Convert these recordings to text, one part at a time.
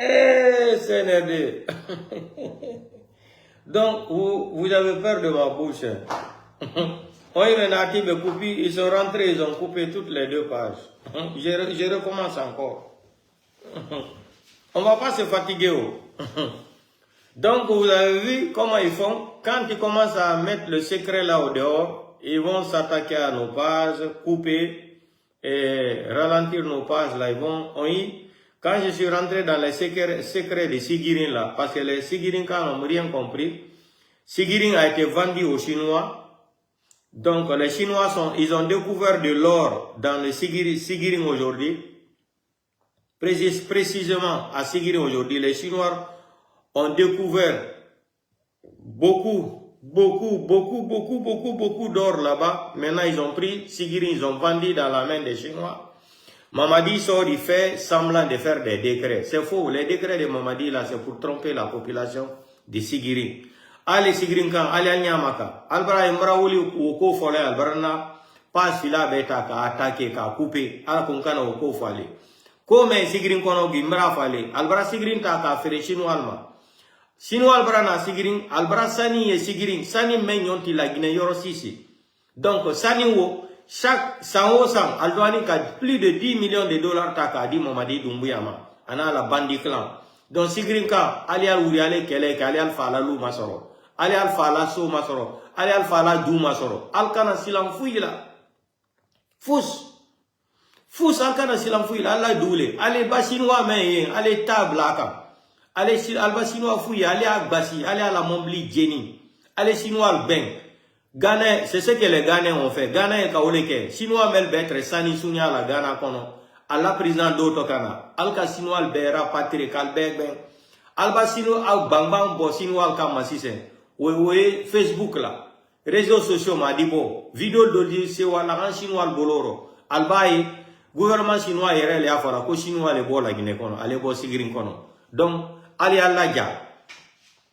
Eh, CNRD. Donc, vous avez peur de ma bouche. On est natif de couper, ils sont rentrés, ils ont coupé toutes les 2 pages. Je recommence encore. On ne va pas se fatiguer. Donc, vous avez vu comment ils font. Quand ils commencent à mettre le secret là au dehors, ils vont s'attaquer à nos pages, couper et ralentir nos pages là. Quand je suis rentré dans les secrets de Sigirin là, parce que les Sigirin, quand on n'a rien compris, Sigirin a été vendu aux Chinois. Donc, les Chinois ils ont découvert de l'or dans le Sigirin aujourd'hui. Précisément à Sigirin aujourd'hui, les Chinois ont découvert beaucoup d'or là-bas. Maintenant, ils ont pris Sigirin, ils ont vendu dans la main des Chinois. Mamadi sort, il fait semblant de faire des décrets. C'est faux. Les décrets de Mamadi là, c'est pour tromper la population de Sigirin. Allez Sigirin kan, allez Nyamaka. Albara Imra Wuli Woko Fole, Albarana, pas fila beta ka attaquer, ka couper, ala kunkana Woko Fale. Comme Sigirin kono Gimbra Fale, Albara Sigirin ta ka fere Chinois Alma. Chinois Albara na Sigirin, Albara Sani et Sigirin, Sani menyonti la Guinée Yoro Sisi. Donc, Sani wo, chaque 100 Aldouani ka plus de 10 millions de dollars ta ka di Mamadi Doumbuyama. Ana la bandi clan. Donc, Sigirin ka, ali al Uriale Kelek, ali al Falalu Masoro. Ali al fala so masoro, ali al fala du masoro. Al kana silam fouila. Fous al kana silam fouila, ala doule. Ali basinois men, ali tablaka. Ali al basinois fouilla, ali agbasi, ali à la mombli Jenny. Ali chinois al ben. Ghana, c'est ce que les Ghanais ont fait. Ghana et Kaoleke. Chinois mel betre sani sunya la Ghana kono. Allah président d'auto kana. Al ka chinois al bera patrie kal ben. Al basino al bang bo chinois al kamasisen. Oui, Facebook là, réseaux sociaux m'a dit bon, vidéo d'audio c'est la chinois le boloro, albaye, gouvernement chinois est là fora, ko chinois les bola Guinée kono, allez bo Sigirin kono. Donc, allez à la ja,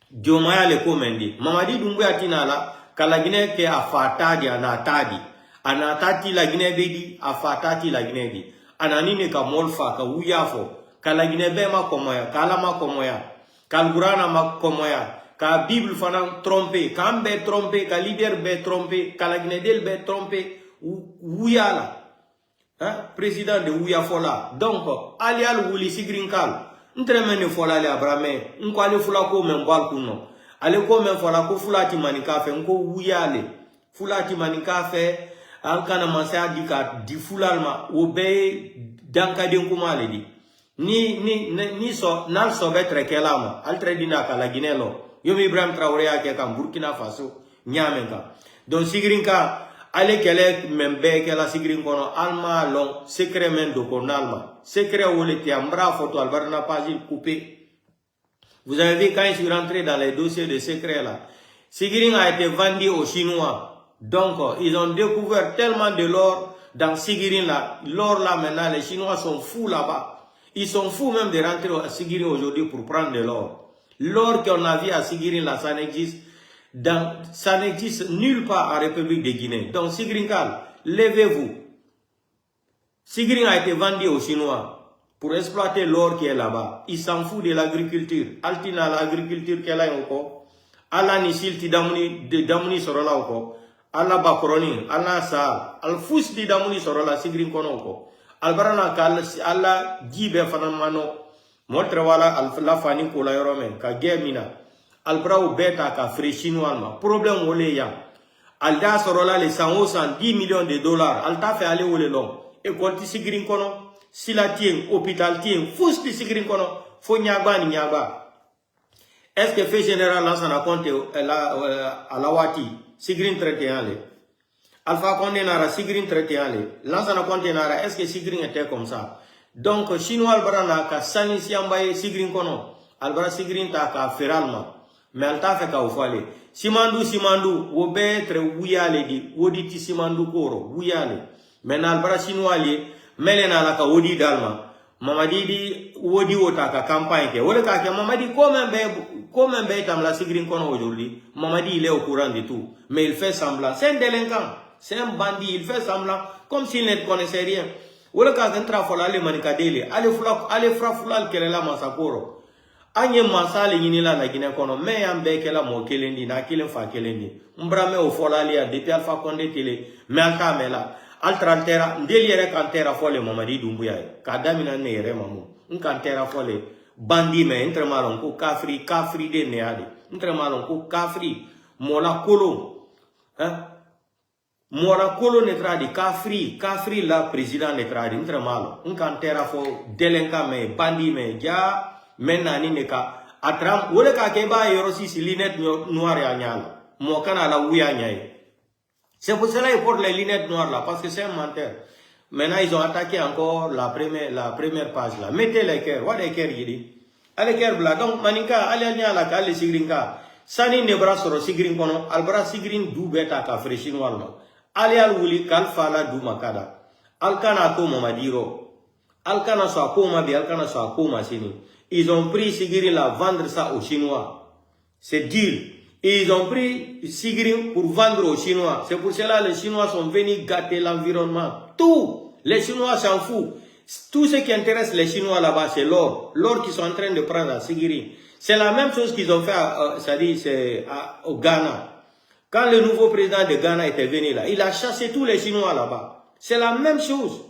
Diomaya le komendi, Mamadi Doumbouya tinala, kala Guinée ke a fatadi anatati la Guinée bedi, a fatati la Guinée bi, ananine ka molfa ka uyafo, kala Guinée be ma komoya, kala ma komoya, kalgurana ma komoya. Ka Bible fana trompé, ka mbe trompé, ka leader be trompé, ka la Guinée be trompé, Ouya la, hein, président de Ouya Fola. Donc, ali al wuli Sigirin kal, ntremene Fola le abrame, nko ale fula ko men bal kuno, ale ko men Fola ko fulati manika fe, nko Ouya le, fulati manika fe, an kana mansa di ka di fulalma, obe danka den kuma le di. Ni so, nal so betre kelama, al tredina ka la Guinée lo. Yomi Ibrahim Traoré a quelqu'un Burkina Faso, Nyamenka. Donc Sigirin ka, ale kele membe kela Sigirin kono, alma long, secret men do kon alma. Secret où le tiambra photo albarna page coupé. Vous avez vu quand je suis rentré dans les dossiers de secret là, Sigirin a été vendu aux Chinois. Donc ils ont découvert tellement de l'or dans Sigirin là. L'or là maintenant, les Chinois sont fous là-bas. Ils sont fous même de rentrer à Sigirin aujourd'hui pour prendre de l'or. L'or qu'on a vu à Sigirin là, ça n'existe nulle part en République de Guinée. Donc Sigirin Kal, levez-vous. Sigirin a été vendu aux Chinois pour exploiter l'or qui est là-bas. Ils s'en foutent de l'agriculture. Altina l'agriculture qu'elle a encore. Allah ni silti damuni sorola encore. Allah bakroni, Allah sa, al fous di damuni sorola Sigirin kono encore. Albarana kal Allah gibe fanamano. Montre wala la fani ko la yorome ka gemina albrau beta ka frais chinois ma problème wole ya alda sorola les 110 millions de dollars alta fait aller wole long e konti Sigirin kono silatien hôpital tien fous di Sigirin kono fo nyaba ni nyaba est-ce que fait général là ça na compte à la wati Sigirin 31 le Alpha Condé nara Sigirin 31 le là ça na compte nara est-ce que Sigirin était comme ça. Donc, Chinois albarana ka sani siambaye Sigirin kono, albara Sigirin ta ka feralma, mais alta fe ka ufale. Simandu, wobe etre wuyale di, woditi simandu koro, wuyale. Mais albara Chinois li, melena la ka wodi dalma, Mamadi di wodi wota ka campagne ke. Wole ka ke Mamadi comme be tam la Sigirin kono aujourd'hui, Mamadi il est au courant de tout, mais il fait semblant. C'est un délinquant, c'est un bandit, il fait semblant, comme s'il ne connaissait rien. Wala ka entra fola le manikadele ale fra fulal kelela masakoro anye masale yini la na Guinée kono me yambe kela mo kelendi na kilen fa kelendi mbrame o folali a depuis Alpha Condé télé me alka mela altrantera ndeli yere kantera fole Mamadi Doumbouya ka damina ne yere mamu nkantera fole bandi me entre malon ko kafri de neade entre malon ko kafri mola kolo mora kolo ne tradi kafri la président ne tradi entre malo nkantera fo delenka me bandi me ja menani ne ka atram wole ka ke ba yoro si lunette noire ya nyala mo kana la wuya nyai. C'est pour cela qu'ils portent les lunettes noires là, parce que c'est un menteur. Maintenant, ils ont attaqué encore la première page là. Mettez les cœurs. What les cœurs, il dit. Allez, cœur blanc. Donc, manika, allez, allez, sigrinka. Sani ne bras sur sigrin kono. Albra sigrin du beta ka freshinois là. Allez, al wuli, kal fala du makada. Alkana ko mamadiro. Alkana so akoma bi, alkana so akoma sini. Ils ont pris sigrin là, vendre ça aux Chinois. C'est deal. Et ils ont pris Sigrin pour vendre aux Chinois. C'est pour cela que les Chinois sont venus gâter l'environnement. Tout. Les Chinois s'en foutent. Tout ce qui intéresse les Chinois là-bas, c'est l'or. L'or qu'ils sont en train de prendre à Sigrin. C'est la même chose qu'ils ont fait au Ghana. Quand le nouveau président de Ghana était venu là, il a chassé tous les Chinois là-bas. C'est la même chose.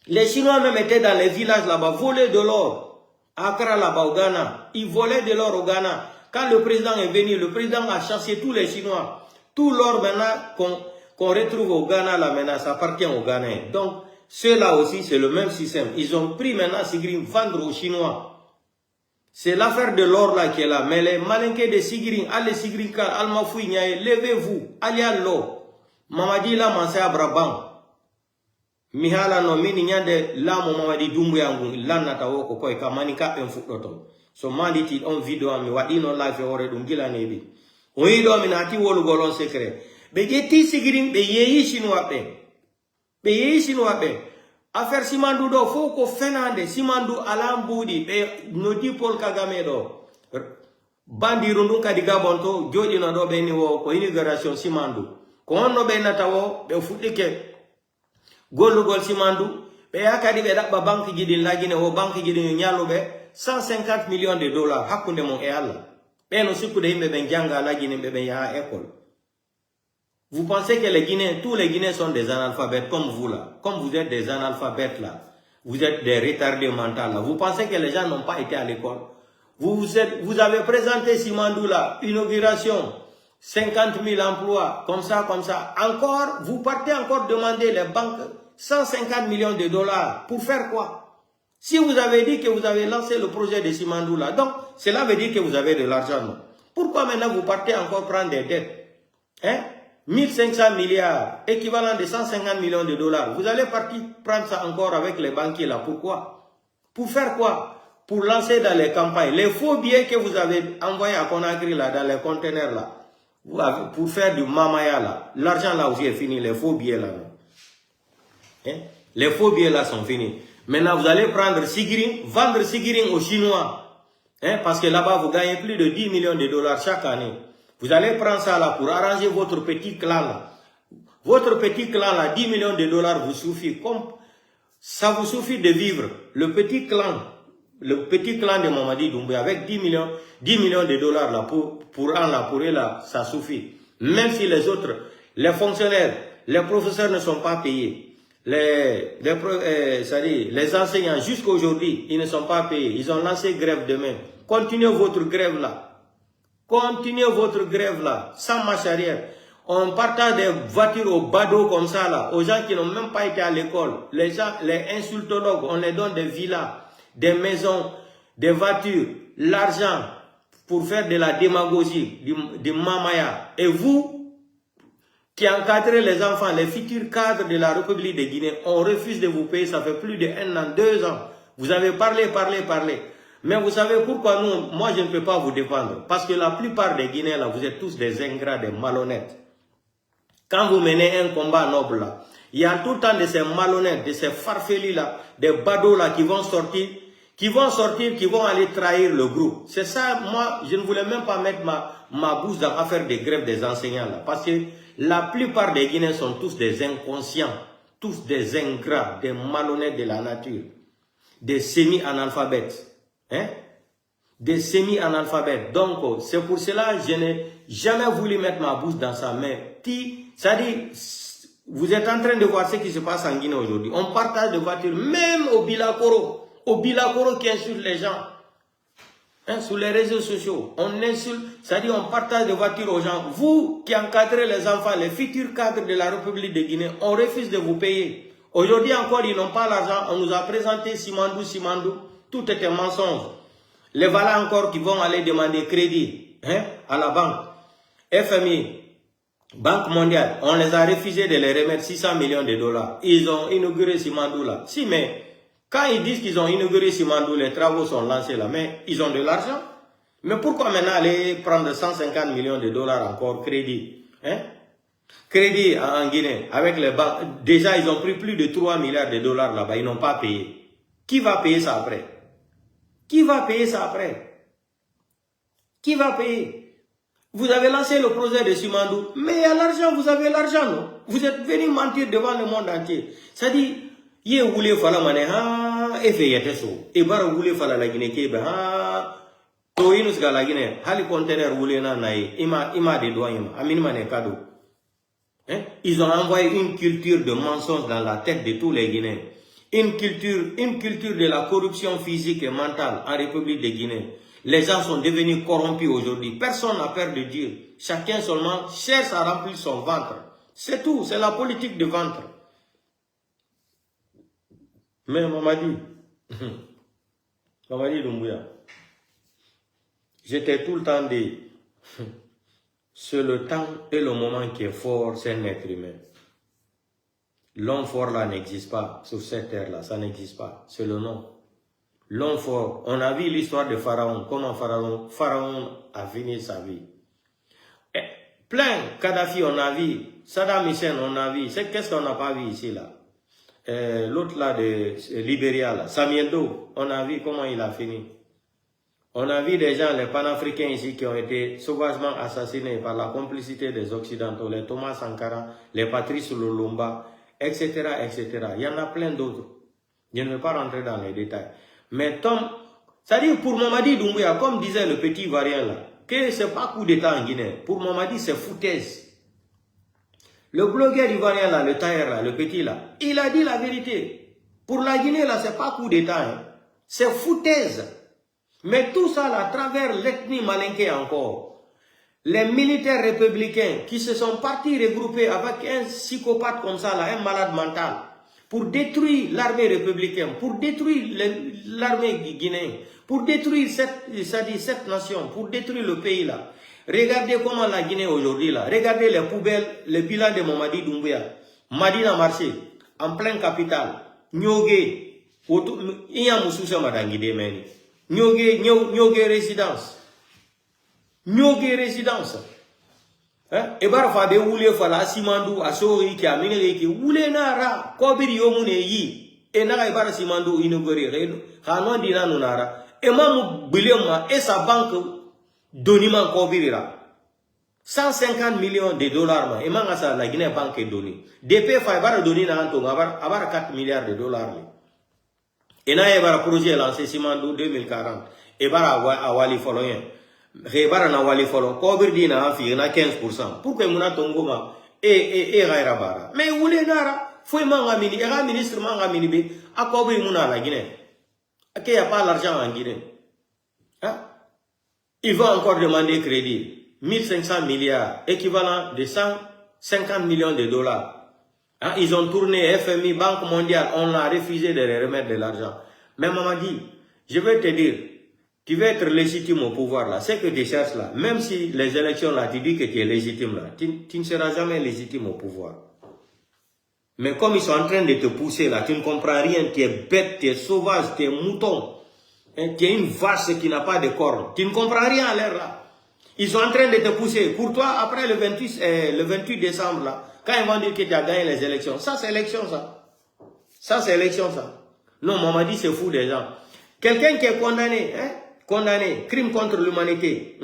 Les Chinois même étaient dans les villages là-bas, volaient de l'or. À Accra là-bas au Ghana. Ils volaient de l'or au Ghana. Quand le président est venu, le président a chassé tous les Chinois. Tout l'or maintenant qu'on retrouve au Ghana, là maintenant, ça appartient aux Ghanéens. Donc, ceux-là aussi, c'est le même système. Ils ont pris maintenant Sigrin vendre aux Chinois. C'est l'affaire de l'or là qui est là. Mais les malinqués de Sigrin, allez Sigrin, Almafoui, levez-vous, allez à l'eau. Mamadi là, mansé à Brabant. Mihala no mini nyande la Mamadi Doumbouya ngu lana tawoko koi kamanika enfutoto. So manditi on video mi wadi no life ore dum gila nebi oyi do mi nati wolu golon secret be jeti sigirin be yeyi Chinois be affaire simandu do fo ko fenande simandu alambudi be noti Paul Kagame do bandi rundu kadi Gabon to jodi no do be ni wo ko immigration simandu ko onno be natawo be fuddike gol simandu be yakadi be dabba banque jidi lagine wo banque jidi nyalo be 150 millions de dollars. Hakunde mon e Allah. Beno siku de himbe ben janga la Guinée ben ya école. Vous pensez que les Guinéens, tous les Guinéens sont des analphabètes comme vous là. Comme vous êtes des analphabètes là. Vous êtes des retardés mentaux là. Vous pensez que les gens n'ont pas été à l'école. Vous avez présenté Simandou là, inauguration, 50 000 emplois, comme ça. Encore, vous partez encore demander les banques 150 millions de dollars. Pour faire quoi? Si vous avez dit que vous avez lancé le projet de Simandou là, donc cela veut dire que vous avez de l'argent. Non? Pourquoi maintenant vous partez encore prendre des dettes? 1500 milliards, équivalent de 150 millions de dollars. Vous allez partir prendre ça encore avec les banquiers là. Pourquoi? Pour faire quoi? Pour lancer dans les campagnes. Les faux billets que vous avez envoyés à Conakry là, dans les conteneurs là, pour faire du mamaya là. L'argent là aussi est fini, les faux billets là. Les faux billets là sont finis. Maintenant, vous allez prendre Sigrin, vendre Sigrin aux Chinois. Parce que là-bas, vous gagnez plus de 10 millions de dollars chaque année. Vous allez prendre ça là pour arranger votre petit clan là. Votre petit clan là, 10 millions de dollars vous suffit. Comme ça vous suffit de vivre. Le petit clan de Mamadi Doumbouya avec 10 millions de dollars là pour an là, pour eux là, ça suffit. Même si les autres, les fonctionnaires, les professeurs ne sont pas payés. Les enseignants, jusqu'à aujourd'hui, ils ne sont pas payés. Ils ont lancé grève demain. Continuez votre grève là. Continuez votre grève là, sans marche arrière. On partage des voitures au badaud comme ça là, aux gens qui n'ont même pas été à l'école. Les gens, les insultologues, on les donne des villas, des maisons, des voitures, l'argent pour faire de la démagogie, du mamaya. Et vous, qui encadrez les enfants, les futurs cadres de la République de Guinée, on refuse de vous payer, ça fait plus de 1 an, 2 ans. Vous avez parlé. Mais vous savez pourquoi moi je ne peux pas vous défendre. Parce que la plupart des Guinéens là, vous êtes tous des ingrats, des malhonnêtes. Quand vous menez un combat noble là, il y a tout le temps de ces malhonnêtes, de ces farfelus là, des badauds là qui vont sortir, qui vont aller trahir le groupe. C'est ça, moi, je ne voulais même pas mettre ma bouche dans l'affaire des grèves des enseignants là. Parce que la plupart des Guinéens sont tous des inconscients, tous des ingrats, des malhonnêtes de la nature, des semi-analphabètes. des semi-analphabètes. Donc, c'est pour cela que je n'ai jamais voulu mettre ma bouche dans sa main. Ça dit, vous êtes en train de voir ce qui se passe en Guinée aujourd'hui. On partage de voitures, même au Bilakoro qui insulte les gens. Hein, sur les réseaux sociaux, on insulte, c'est-à-dire on partage des voitures aux gens. Vous qui encadrez les enfants, les futurs cadres de la République de Guinée, on refuse de vous payer. Aujourd'hui encore, ils n'ont pas l'argent. On nous a présenté Simandou. Tout est un mensonge. Les voilà encore qui vont aller demander crédit à la banque. FMI, Banque mondiale, on les a refusé de les remettre 600 millions de dollars. Ils ont inauguré Simandou là. Si, mais quand ils disent qu'ils ont inauguré Simandou, les travaux sont lancés là, mais ils ont de l'argent. Mais pourquoi maintenant aller prendre 150 millions de dollars encore crédit? Crédit en Guinée, avec les banques. Déjà, ils ont pris plus de 3 milliards de dollars là-bas, ils n'ont pas payé. Qui va payer ça après? Qui va payer ça après? Qui va payer? Vous avez lancé le projet de Simandou, mais il y a l'argent, vous avez l'argent, non? Vous êtes venu mentir devant le monde entier. Ça dit, il voulait faire la et fait ça. Et bara voulait faire la Guinée qui toinus la Guinée, hali conteneur voulait na naï, ima des doigts, amine cadeau. Ils ont envoyé une culture de mensonges dans la tête de tous les Guinéens. Une culture de la corruption physique et mentale en République de Guinée. Les gens sont devenus corrompus aujourd'hui. Personne n'a peur de dire. Chacun seulement cherche à remplir son ventre. C'est tout. C'est la politique de ventre. Mais Mamadi Doumbouya, j'étais tout le temps dit, c'est le temps et le moment qui est fort, c'est un être humain. L'homme fort là n'existe pas sur cette terre là, ça n'existe pas. C'est le nom. L'homme fort, on a vu l'histoire de Pharaon, comment Pharaon a fini sa vie. Et plein, Kadhafi on a vu, Saddam Hussein on a vu, qu'est-ce qu'on n'a pas vu ici là? L'autre là de Libéria là, Samuel Doe, on a vu comment il a fini. On a vu des gens, les panafricains ici qui ont été sauvagement assassinés par la complicité des Occidentaux, les Thomas Sankara, les Patrice Lumumba, etc., etc. Il y en a plein d'autres. Je ne vais pas rentrer dans les détails. Mais c'est-à-dire pour Mamadi Doumbouya, comme disait le petit variant là, que c'est pas coup d'état en Guinée. Pour Mamadi, c'est foutaise. Le blogueur ivoirien là, le tailleur là, le petit là, il a dit la vérité. Pour la Guinée là, c'est pas coup d'état, hein. C'est foutaise. Mais tout ça là, à travers l'ethnie malinké encore, les militaires républicains qui se sont partis regrouper avec un psychopathe comme ça là, un malade mental, pour détruire l'armée républicaine, pour détruire l'armée guinéenne, pour détruire cette nation, pour détruire le pays là. Regardez comment la Guinée aujourd'hui là, regardez les poubelles, le bilan de Mamadi Doumbouya, Madina Marché, en plein capital, Nyogé, Iyamoussoussa Madangide Meni, Nyogé résidence, Nyogé résidence. Et bara fa be wule fala Simandou asori ki aminere ki wule nara kobiri yomune yi e naga bara Simandou inauguré khano dina nunara e mamu bilema et sa banque donima kobiri ra 150 millions de dollars ma e manga sa la Guinée banque doni DP fa bara doni na anto abara 4 milliards de dollars et na e bara projet lancé Simandou 2040 e bara awali foloyen Rébara na wali folo, kobir di na afi na 15%. Pourquoi muna tongoma gaira bara. Mais wule nara, foi manga mini, era ministre manga mini be, a kobir muna la Guinée. Ok, y a pas l'argent en Guinée. Hein? Ils vont encore demander crédit. 1500 milliards, équivalent de 150 millions de dollars. Hein? Ils ont tourné FMI, Banque mondiale, on a refusé de les remettre de l'argent. Mais maman dit, je vais te dire, tu veux être légitime au pouvoir là, c'est que tu cherches là. Même si les élections là, tu dis que tu es légitime là, tu ne seras jamais légitime au pouvoir. Mais comme ils sont en train de te pousser là, tu ne comprends rien, tu es bête, tu es sauvage, tu es mouton. Hein, tu es une vache qui n'a pas de cornes. Tu ne comprends rien à l'air là. Ils sont en train de te pousser. Pour toi, après le 28 décembre là, quand ils vont dire que tu as gagné les élections, ça c'est élection ça. Ça c'est élection ça. Non, maman dit c'est fou des gens. Quelqu'un qui est condamné, hein? Condamné, crime contre l'humanité.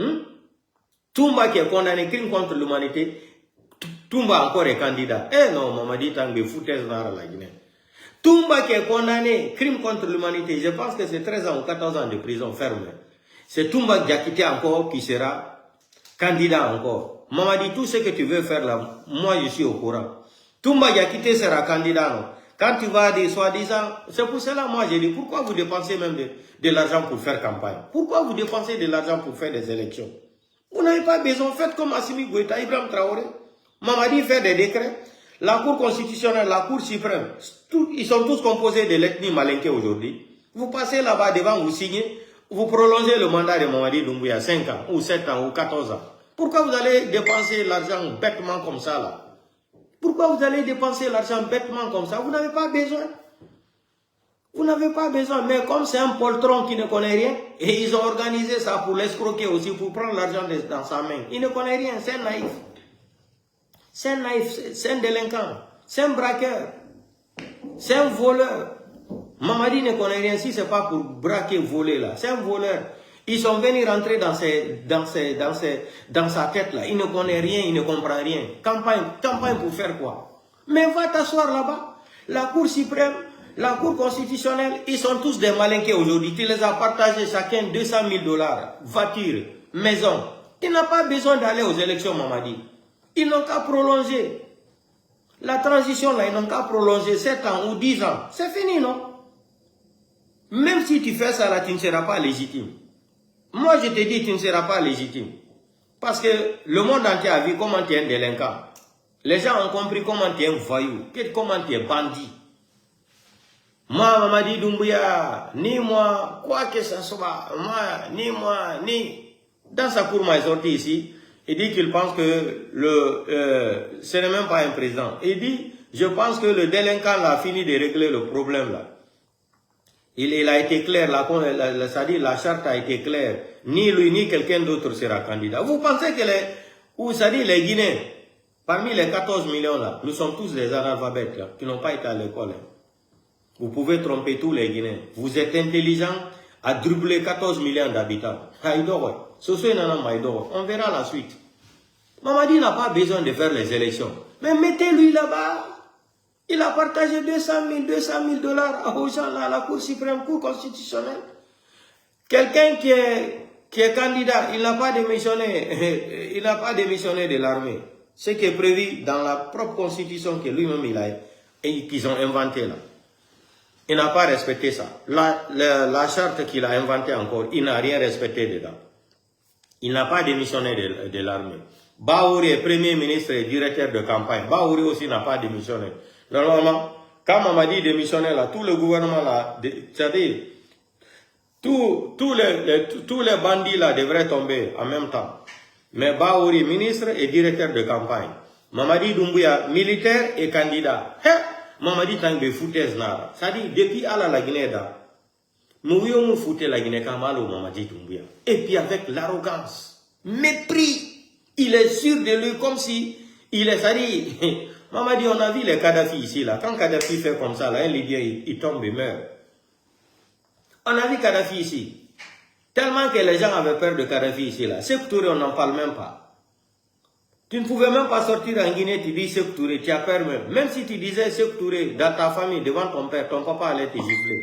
Toumba qui est condamné, crime contre l'humanité. Toumba encore est candidat. Eh non, maman dit tant que foutaise dans la Guinée. Toumba qui est condamné, crime contre l'humanité. Je pense que c'est 13 ans ou 14 ans de prison ferme. C'est Toumba Diakité encore qui sera candidat encore. Mamadi, tout ce que tu veux faire là, moi je suis au courant. Toumba Diakité sera candidat, non? Quand tu vas dire soi-disant, c'est pour cela moi j'ai dit, pourquoi vous dépensez même de l'argent pour faire campagne? Pourquoi vous dépensez de l'argent pour faire des élections? Vous n'avez pas besoin, faites comme Assimi Goïta, Ibrahim Traoré. Mamadi fait des décrets. La Cour constitutionnelle, la Cour suprême, ils sont tous composés de l'ethnie malinké aujourd'hui. Vous passez là-bas devant, vous signez, vous prolongez le mandat de Mamadi Doumbouya 5 ans, ou 7 ans, ou 14 ans. Pourquoi vous allez dépenser l'argent bêtement comme ça là? Pourquoi vous allez dépenser l'argent bêtement comme ça? Vous n'avez pas besoin. Vous n'avez pas besoin. Mais comme c'est un poltron qui ne connaît rien, et ils ont organisé ça pour l'escroquer aussi, pour prendre l'argent dans sa main. Il ne connaît rien, c'est un naïf. C'est un naïf, c'est un délinquant, c'est un braqueur, c'est un voleur. Mamadi ne connaît rien si ce n'est pas pour braquer, voler là. C'est un voleur. Ils sont venus rentrer dans sa tête là. Il ne connaît rien, il ne comprend rien. Campagne pour faire quoi? Mais va t'asseoir là-bas. La Cour suprême, la Cour constitutionnelle, ils sont tous des malinqués aujourd'hui. Tu les as partagés chacun 200 000 $, voiture, maison. Il n'a pas besoin d'aller aux élections, Mamadi. Ils n'ont qu'à prolonger. La transition là, ils n'ont qu'à prolonger 7 ans ou 10 ans. C'est fini, non? Même si tu fais ça là, tu ne seras pas légitime. Moi, je te dis, tu ne seras pas légitime. Parce que le monde entier a vu comment tu es un délinquant. Les gens ont compris comment tu es un voyou, comment tu es bandit. Moi, Mamadi Doumbouya, ni moi, quoi que ce soit, ni... Dans sa cour, il est sorti ici, il dit qu'il pense que ce n'est même pas un président. Il dit, je pense que le délinquant a fini de régler le problème là. Il a été clair, c'est-à-dire la charte a été claire. Ni lui, ni quelqu'un d'autre sera candidat. Vous pensez que les Guinéens, parmi les 14 millions là, nous sommes tous des analphabètes là, qui n'ont pas été à l'école. Hein. Vous pouvez tromper tous les Guinéens. Vous êtes intelligents à dribbler 14 millions d'habitants. On verra la suite. Mamadi n'a pas besoin de faire les élections. Mais mettez-lui là-bas. Il a partagé 200 000 $ aux gens là, à la Cour suprême, Cour constitutionnelle. Quelqu'un qui est candidat, il n'a pas démissionné, il n'a pas démissionné de l'armée. Ce qui est prévu dans la propre constitution que lui-même il a et qu'ils ont inventé là. Il n'a pas respecté ça. La charte qu'il a inventée encore, il n'a rien respecté dedans. Il n'a pas démissionné de l'armée. Baouri est premier ministre et directeur de campagne. Baouri aussi n'a pas démissionné. Normalement, quand Mamadi démissionnait là, tout le gouvernement là, c'est-à-dire, tous les bandits là devraient tomber en même temps. Mais Baouri, ministre et directeur de campagne. Mamadi Doumbouya, militaire et candidat. Mamadi Tangbe foutaise là. C'est-à-dire, depuis à la Guinée là, nous voyons foutre la Guinée comme Mamadi Doumbouya. Et puis avec l'arrogance, mépris, il est sûr de lui comme si il est, c'est-à-dire, Mamadi, on a vu les Kadhafi ici, là. Quand Kadhafi fait comme ça, là, un Libyen, il tombe, il meurt. On a vu Kadhafi ici. Tellement que les gens avaient peur de Kadhafi ici, là. Sékou Touré, on n'en parle même pas. Tu ne pouvais même pas sortir en Guinée, tu dis Sékou Touré, tu as peur même. Même si tu disais Sékou Touré dans ta famille, devant ton père, ton papa allait te gifler.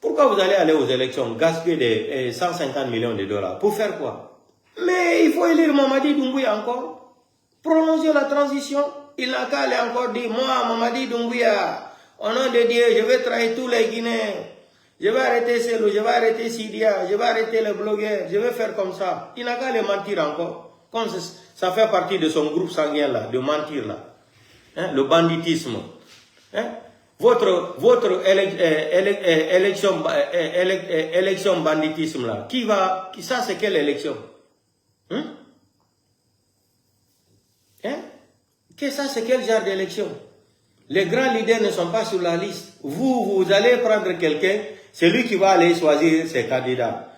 Pourquoi vous allez aller aux élections, gaspiller des 150 millions de $? Pour faire quoi? Mais il faut élire Mamadi Doumbouya encore. Prolonger la transition, il n'a qu'à aller encore dire, moi, Mamadi Doumbouya, au nom de Dieu, je vais trahir tous les Guinéens. Je vais arrêter Selou, je vais arrêter Sidia, je vais arrêter les blogueurs, je vais faire comme ça. Il n'a qu'à les mentir encore. Comme ça fait partie de son groupe sanguin là, de mentir là. Hein, le banditisme. Hein? Votre élection banditisme là, ça c'est quelle élection? Hein? Hein? Que ça, c'est quel genre d'élection? Les grands leaders ne sont pas sur la liste. Vous allez prendre quelqu'un, c'est lui qui va aller choisir ses candidats.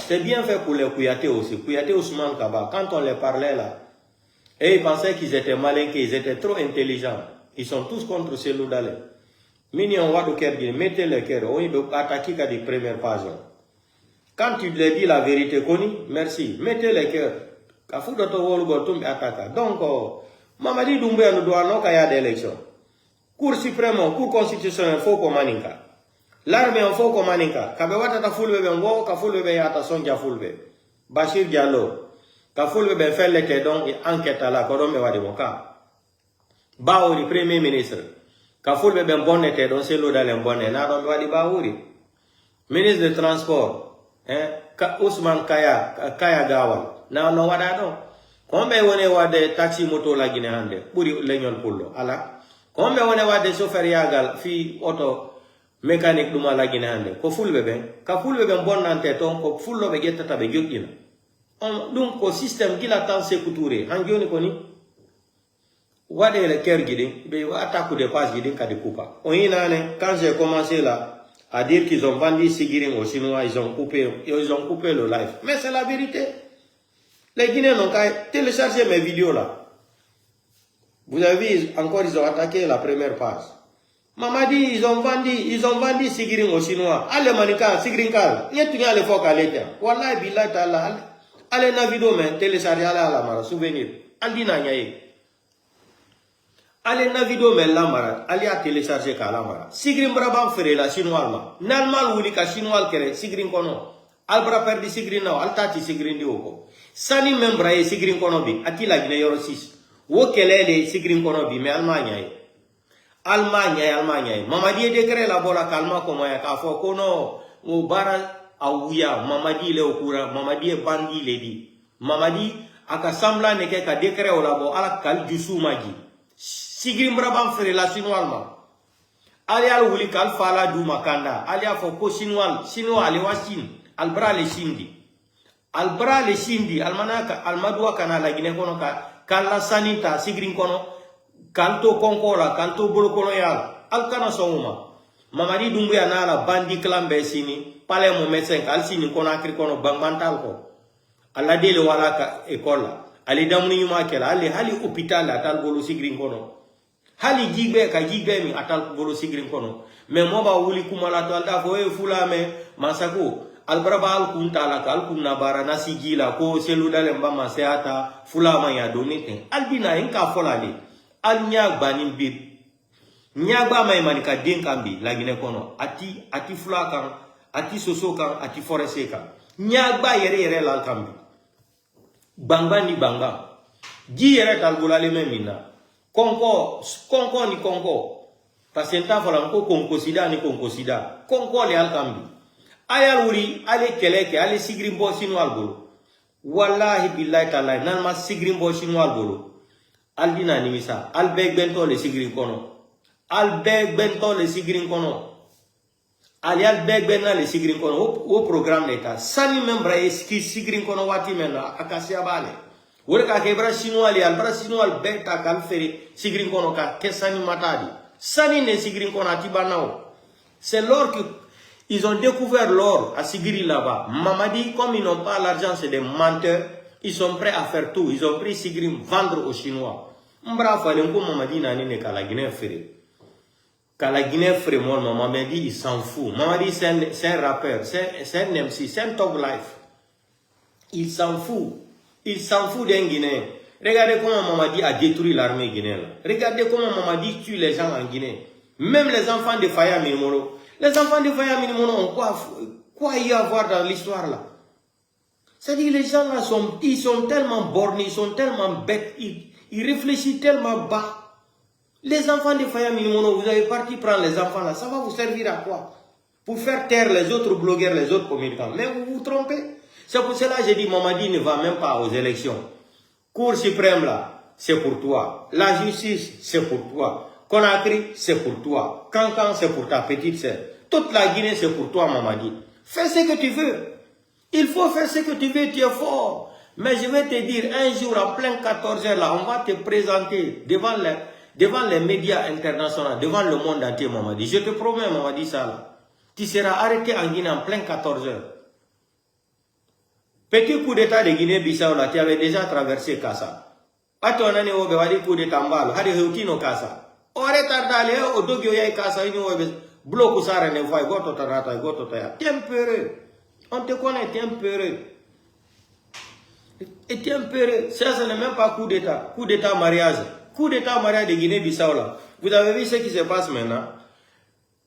C'est bien fait pour les Kouyaté aussi. Kouyaté Ousmane Kaba, quand on les parlait là, et ils pensaient qu'ils étaient malins, qu'ils étaient trop intelligents. Ils sont tous contre Selou Dalé. Mini on va mettez le cœur, on va attaquer qu'à des premières pages. Quand tu leur dis la vérité connue, merci, mettez le cœur. Donc, Mamadi Doumbouya nous doit non qu'il y a des élections. Cour suprême, Cour constitutionnelle, faut qu'on maninka. L'armée en faut komaninka. Kabe wata fulbe be ngo ka fulbe be yata sonja fulbe. Bashir Diallo. Ka fulbe be felle te donc enquête la ko do me wadi moka. Baouri premier ministre. Ka fulbe be bonne te donc c'est lo dalen bonne na do wadi Baouri. Ministre de transport. Ousmane Kaya Gawal. Na no wada do. Kombe wone wade taxi moto la Guinée hande. Buri leñol pullo ala. Kombe wone wade chauffeur yagal fi auto mécanique duma la Guinée hande ko fulbe ben ka fulbe ben bonnante ton ko fullo be gettata be joddina on dum ko système gila tan se couture han joni ko ni wade le cœur gidi be attaque de passe gidi ka de coupa on inane quand j'ai commencé là à dire qu'ils ont vendu Sigiring aux Chinois ils ont coupé le live mais c'est la vérité les Guinéens n'ont qu'à télécharger mes vidéos là vous avez vu encore ils ont attaqué la première page. Mamadi, ils ont vendu Sigiring aux Chinois. Allez manika, Sigiring kal. N'y a le foc à l'état. Wallahi billah ta'ala. Allez na vidéo mais télécharger à la mara, souvenir. Andi na nyaye. Allez na vidéo mais la mara, allez à télécharger ka la mara. Sigiring brabam fere la Chinois ma. Normal wuli ka Chinois kere Sigiring kono. Albra perdi Sigiring na, altati Sigiring di oko. Sani membra e Sigiring kono bi, ati la Guinée yoro 6. Wo kelele Sigiring kono bi mais Allemagne. Allemagne. Mamadi décret la bola calma comme ya ka fo kono o bara awuya Mamadi le okura Mamadi bandi le di Mamadi aka sambla ne ke ka décret o la bo ala kal jusu maji Sigiring brabam fere la Chinois ali al wuli kal fala du makanda ali afo ko Chinois ali wasin al bra le shindi almanaka almadwa kana la Guinée kono ka kala sanita Sigiring kono kanto konkola kanto bolokolo yala alkana songuma Mamadi Doumbouya nala bandi klambe sini pale mo médecin al sini kono akri kono bangmantal ko alla dele wala ka école ali damni yuma kala ali hali hôpital atal bolo Sigiring kono hali jigbe mi atal bolo Sigiring kono mais moba wuli kumala to alda fo e fulame masako albraba al kuntala kal kunna bara nasigila ko selu dale mbama seata fulama ya donite albina enka folali al nyagba ni bib nyagba may manika den kambi la Guinée kono ati fula kan ati soso kan ati forese kan nyagba yere la kambi banga ni banga ji yere tal bulale memina konko ni konko pasenta fola ko konko sida ni konko sida konko le al kambi ayal wuri ale keleke ale Sigiring bo Chinois bolo wallahi billahi taala nan ma Sigiring bo Chinois bolo Aldina nimisa albeg bento le Sigiring kono ali albeg benna le Sigiring kono o programme l'état sani membra eski Sigiring kono wati mena akasia bale wore ka kebra Chinois ali albra Chinois beta kal fere Sigiring kono ka kesani matadi sani ne Sigiring kono atibanao c'est l'or que ils ont découvert l'or à Sigiring là-bas. Mamadi comme ils n'ont pas l'argent c'est des menteurs. Ils sont prêts à faire tout. Ils ont pris Sigiring vendre aux Chinois. Mbra fallait que Mamadi nani ne kala Guinée frère. Kala Guinée frère moi Mamadi il s'en fout. Mamadi c'est un rappeur, c'est un MC, c'est un top life. Il s'en fout. Il s'en fout d'un Guinéen. Regardez comment Mamadi a détruit l'armée guinéenne. Regardez comment Mamadi tue les gens en Guinée. Même les enfants de Faya Minimono. Les enfants de Faya Minimono ont quoi y avoir dans l'histoire là? C'est-à-dire les gens là ils sont tellement bornés, ils sont tellement bêtes, ils réfléchissent tellement bas. Les enfants de Faya Minimono, vous avez parti prendre les enfants là, ça va vous servir à quoi? Pour faire taire les autres blogueurs, les autres communicants. Mais vous vous trompez. C'est pour cela que j'ai dit Mamadi ne va même pas aux élections. Cour suprême là, c'est pour toi. La justice, c'est pour toi. Conakry, c'est pour toi. Cancan, c'est pour ta petite sœur. Toute la Guinée, c'est pour toi, Mamadi. Fais ce que tu veux. Il faut faire ce que tu veux, tu es fort. Mais je vais te dire, un jour, en plein 14h, là, on va te présenter devant les médias internationaux, devant le monde entier, Mamadi. Je te promets, Mamadi, ça, là. Tu seras arrêté en Guinée en plein 14h. Petit coup d'état de Guinée-Bissau, là, tu avais déjà traversé Kassa. Pas ton année au Béwadi coup d'état Mbalo, Hadi Heutino Kassa. Ore tardale o dogyo yai Kassa, ini obe bloku sare ne voie, goto tarata, goto taya. Tempéré. On te connaît, tempéré. Et tempéré. Ça, ce n'est même pas coup d'état. Coup d'état mariage. Coup d'état mariage de Guinée-Bissau, là. Vous avez vu ce qui se passe maintenant?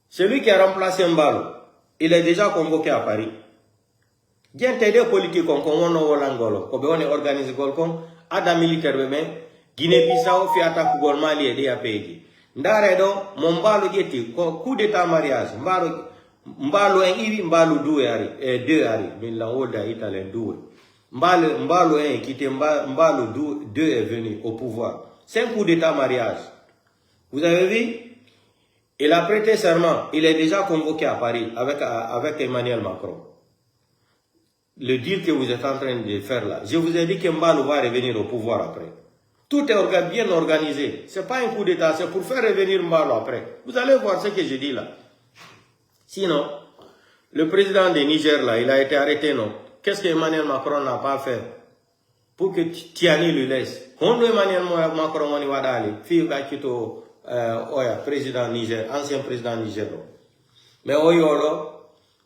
Celui qui a remplacé Mbalo, il est déjà convoqué à Paris. Bien t'aider politique on l'angolo, on organise golkon, ada militaire mais Guinée-Bissau fi attaque gol Mali et à pays. Ndare do mon Mbalo jeti coup d'état mariage, Mbalo en ivi Mbalo deux ari, mais la olda italien deux. Mbalo en qui était Mbalo deux est venu au pouvoir. C'est un coup d'état mariage. Vous avez vu? Il a prêté serment, il est déjà convoqué à Paris avec Emmanuel Macron. Le deal que vous êtes en train de faire là, je vous ai dit que Mbalo va revenir au pouvoir après. Tout est bien organisé. Ce n'est pas un coup d'état, c'est pour faire revenir Mbalo après. Vous allez voir ce que je dis là. Sinon, le président de Niger là, il a été arrêté, non? Qu'est-ce que Emmanuel Macron n'a pas fait pour que Tiani le laisse? Quand Emmanuel Macron on y va d'aller, président Niger, ancien président Niger. Mais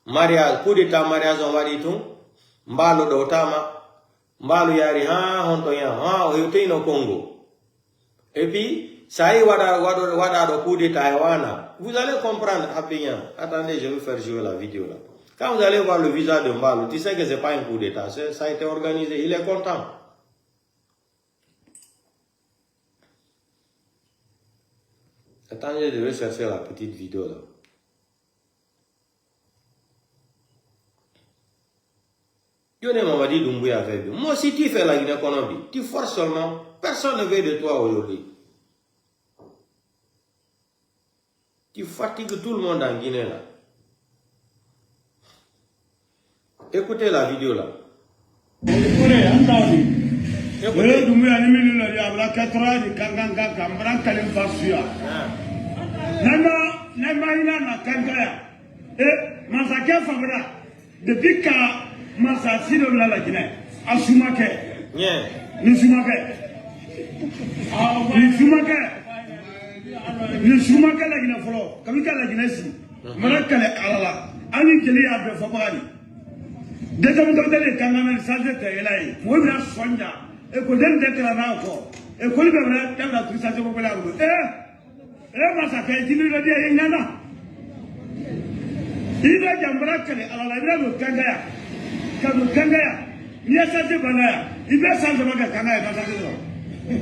mariage, coup d'état mariage on va dire tout. Mbalo d'Otama, Mbalo yari honto ya no Congo. Et puis ça y wada coup d'état vous allez comprendre bien. Attendez, je vais faire jouer la vidéo là. Quand vous allez voir le visage de Mbalo, tu sais que c'est pas un coup d'état, ça a été organisé, il est content. Attendez, je vais chercher la petite vidéo là. Moi, si tu fais la Guinée-Conakry, tu forces seulement, personne ne veut de toi aujourd'hui. Tu fatigues tout le monde en Guinée là. Écoutez la vidéo là. Depuis que Massa Sido la Guinée, à Soumake, le Soumake, la Guinée Folo, comme la Guinée si, Marakale Alala, Ani Keli Abbe Fabari. Dès que vous avez les Kangamen Sajete et là, vous avez Sonia, et que vous avez encore, et que vous avez la Trisation populaire. Massa Kay, il a dit Yana. Il a dit Marakale Alala, le Kangaya. Kamu Kangaya, il y a ça de Banaya, il va s'en demander Kangaya dans sa maison. Il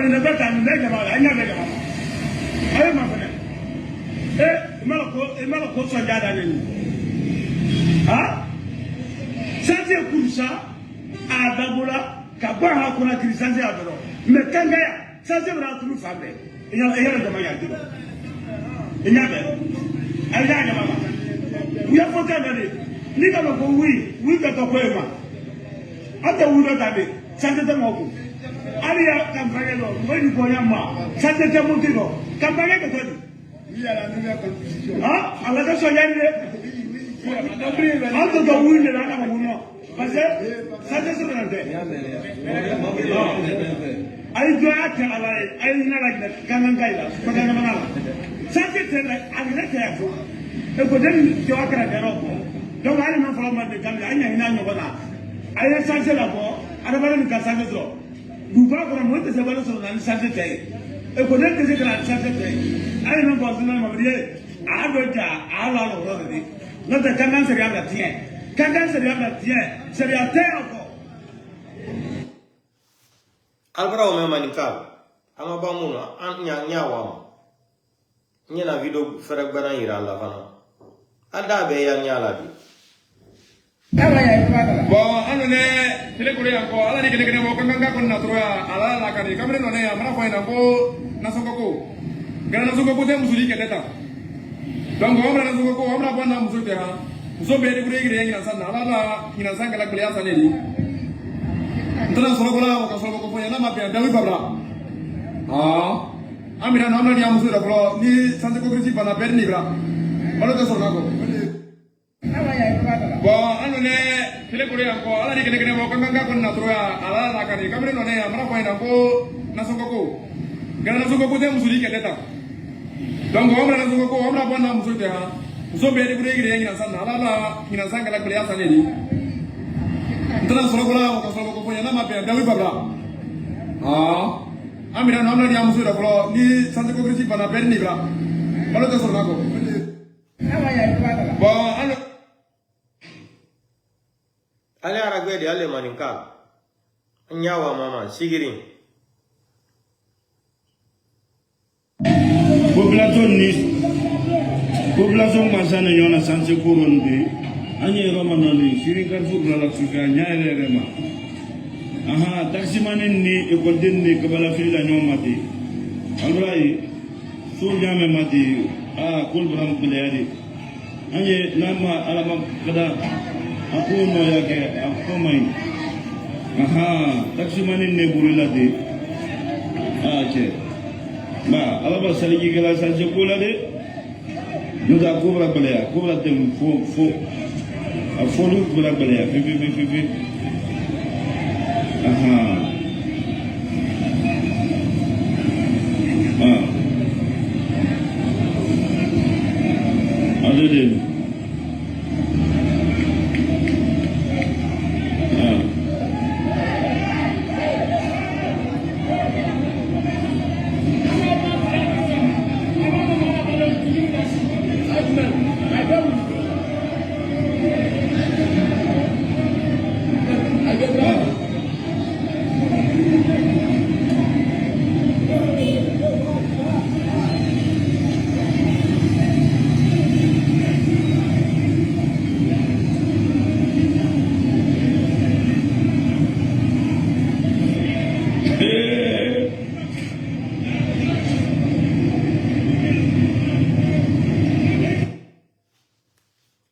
ne va pas t'amener de mal, il n'y a pas de mal. Allez, ma frère. Et Malako soit gardé. Ah? Ça c'est pour ça, à Dabola, Kabaha qu'on a créé à Doro. Mais Kangaya, ça c'est vraiment tout le fameux. Il y a le domaine à Doro. Il y a le. Il y a le maman. Il y a faut t'amener. Ni kama ko oui ka to koema ata wudo tabe sante moko ali ya kampanye lo ngoni ko yamma sante moko ko kampanye ko todi oui ala ni la constitution ala ka so yande anta to oui le na ka mo parce que sante so na de ay do ata ala ay na la kanan kaila ko kana manala sante te ala na ka ya fo e ko den jo akara dero. Donc, il y a un problème de Gambie, il y a un problème. Il y a un changé là-bas, il y a un changé là-bas. Nous parlons de ces valeurs sur le changé de taille. Et qu'on ait des éclats de changé de taille. Il y a un problème de taille. Il y a un problème de taille. Notre canal c'est la tienne. Canal c'est la tienne. C'est la terre encore. Albra o memanikal. Ama bamuna, nyawa. Nyana video ferebana ira la fana. Ada be ya nyala bi. Bon, anu ne telekule yanko ala ni kene mo kanga kon na troya ala la kani kamre no ne amara ko ina ko nasoko gana nasoko te musuli ke deta donc amra nasoko amra bonna musul te ha muso be de gure gire ngina sanna ala la ngina sanga la kuliya sanne di ndana solo kola ko solo ko ponya na ma pe dawi babla amira no amra ni amusul da ko ni sanze ko grisi bana berni bra wala to solo ko bon anu ne telekule yanko ala ni kene mo kanga kon na troya ala la kani kamre no ne amara ko ina ko nasoko gana nasoko te musuli ke deta donc amra nasoko amra bonna musul te ha muso be de gure gire ngina sanna ala la ngina sanga la kuliya sanne di ndana solo kola ko solo ko ponya na ma pe dawi babla amira no amra ni amusul da ko ni sanze ko grisi bana berni bra Malo ta sorna ko. Bon, ano. Ale aragwe de ale maninka. Nyawa mama sigiri. Population masana nyona sanse kuronde. Anye romanali sirikar fukla suka nyaere rema. Aha, taxi manen ni ekolden ni kabala fila nyomati. Alrai so jame mati kul bram kulayadi. Anye nama alama kada aku no yake aku main. Aha, taxi manen ne buruladi. Che. Ba, alaba saligi kala sanse kulade. Nuda kubra balaya, kubra tem fo. A folu kubra balaya, fi. Aha. Adede.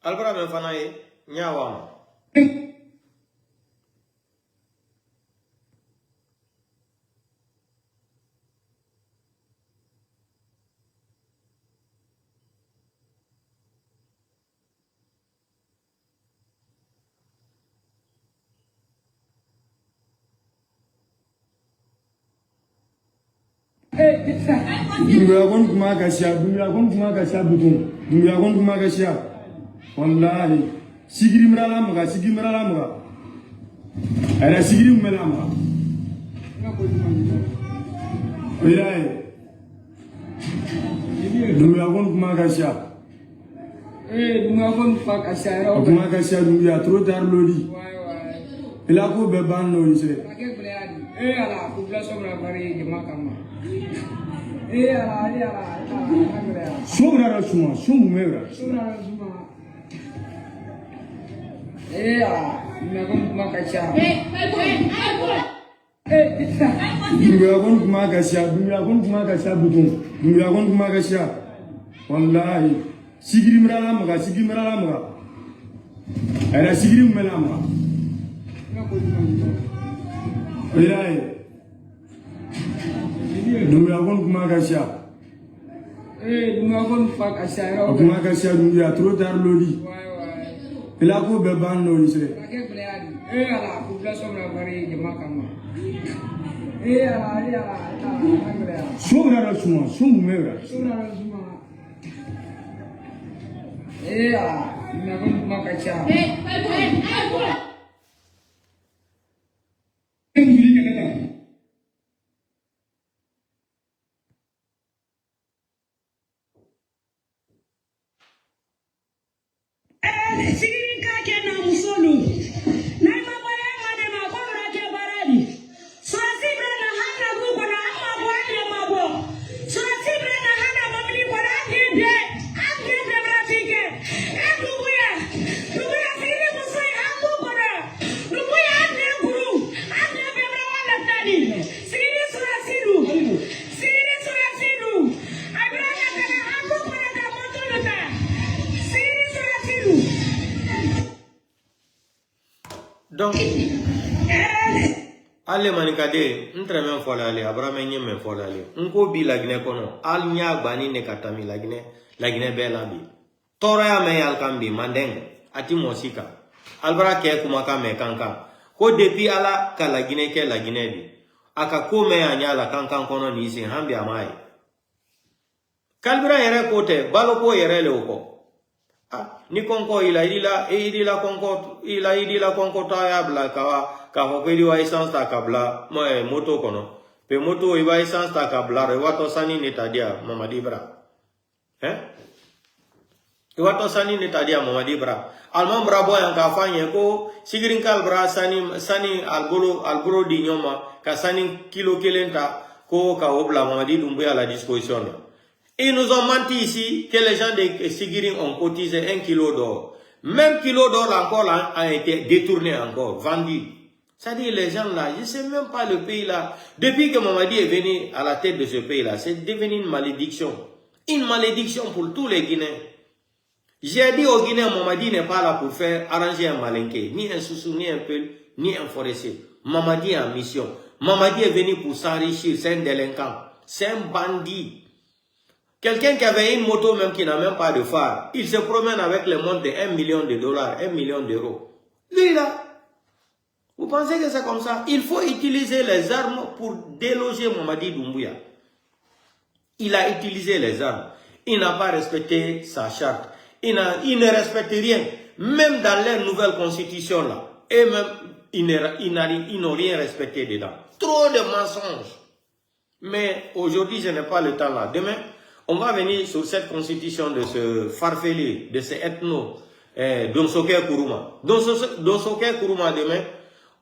Albara men fana ye nyawa. Dumbuya kuma ka sha butun. Dumbuya kuma ka sha. Wallahi. Sigiri mirala muga. Era sigiri mirala muga. Oyaye. Dumbuya kuma ka sha. Dumbuya kuma ka sha. Kuma ka sha dumbuya trop tard lodi. Il a ko be ban no ise. Ala population na bari jama kama. Ala. Sobra suma, sumu mera. Kuma ka sha. Dumbuya kuma ka sha butun. Dumbuya kuma ka sha. Wallahi. Sigiri mirala muga. Era sigiri mirala muga. Oyaye. Dumbuya kuma ka sha. Dumbuya kuma ka sha. Kuma ka sha dumbuya trop tard lodi. Il a ko be ban no ise. Ala population na bari jama kama. Ala. Sobra suma, sumu mera. Kuma ka sha. Donc, ale manikade, ntre men fola ale, abrame nye men fola ale. Nko bi lagine kono, al nya gbani ne katami lagine bela bi. Toro ya me al kambi, mandeng, ati mosika. Albara ke kumaka me kankan. Ko depi ala ka lagine ke lagine bi. Aka kome ya nyala kankan kono ni isi hambi amaye. Kalbira yere kote, balo ko yere le uko. Ni konko idila konko taya bla ka hokeli wa essence ta kabla moto kono pe moto iba essence ta kabla re wato sani netadia mama dibra Hein? Et wato sani ne tadi a Mamadi bra. Alman brabo yang ka fanye ko sigirin kal bra sani albolo di nyoma ka sani kilo kelenta ko ka obla Mamadi Doumbouya à la disposition. Ils nous ont menti ici que les gens de Sigirin ont cotisé 1 kilo d'or. Même kilo d'or encore là, a été détourné encore, vendu. C'est-à-dire les gens là, je ne sais même pas le pays là. Depuis que Mamadi est venu à la tête de ce pays là, c'est devenu une malédiction. Une malédiction pour tous les Guinéens. J'ai dit aux Guinéens, Mamadi n'est pas là pour faire arranger un malinqué, ni un soussou, ni un peul, ni un forestier. Mamadi est en mission. Mamadi est venu pour s'enrichir, c'est un délinquant, c'est un bandit. Quelqu'un qui avait une moto même qui n'a même pas de phare, il se promène avec les montres de 1 million de dollars, 1 million d'euros. Lui là, vous pensez que c'est comme ça? Il faut utiliser les armes pour déloger Mamadi Doumbouya. Il a utilisé les armes. Il n'a pas respecté sa charte. Il ne respecte rien. Même dans leur nouvelle constitution là. Et même, ils n'ont rien respecté dedans. Trop de mensonges. Mais aujourd'hui, je n'ai pas le temps là. Demain, on va venir sur cette constitution de ce farfelu, de ce ethno, Donsoke Kourouma. Donsoke Kourouma, demain,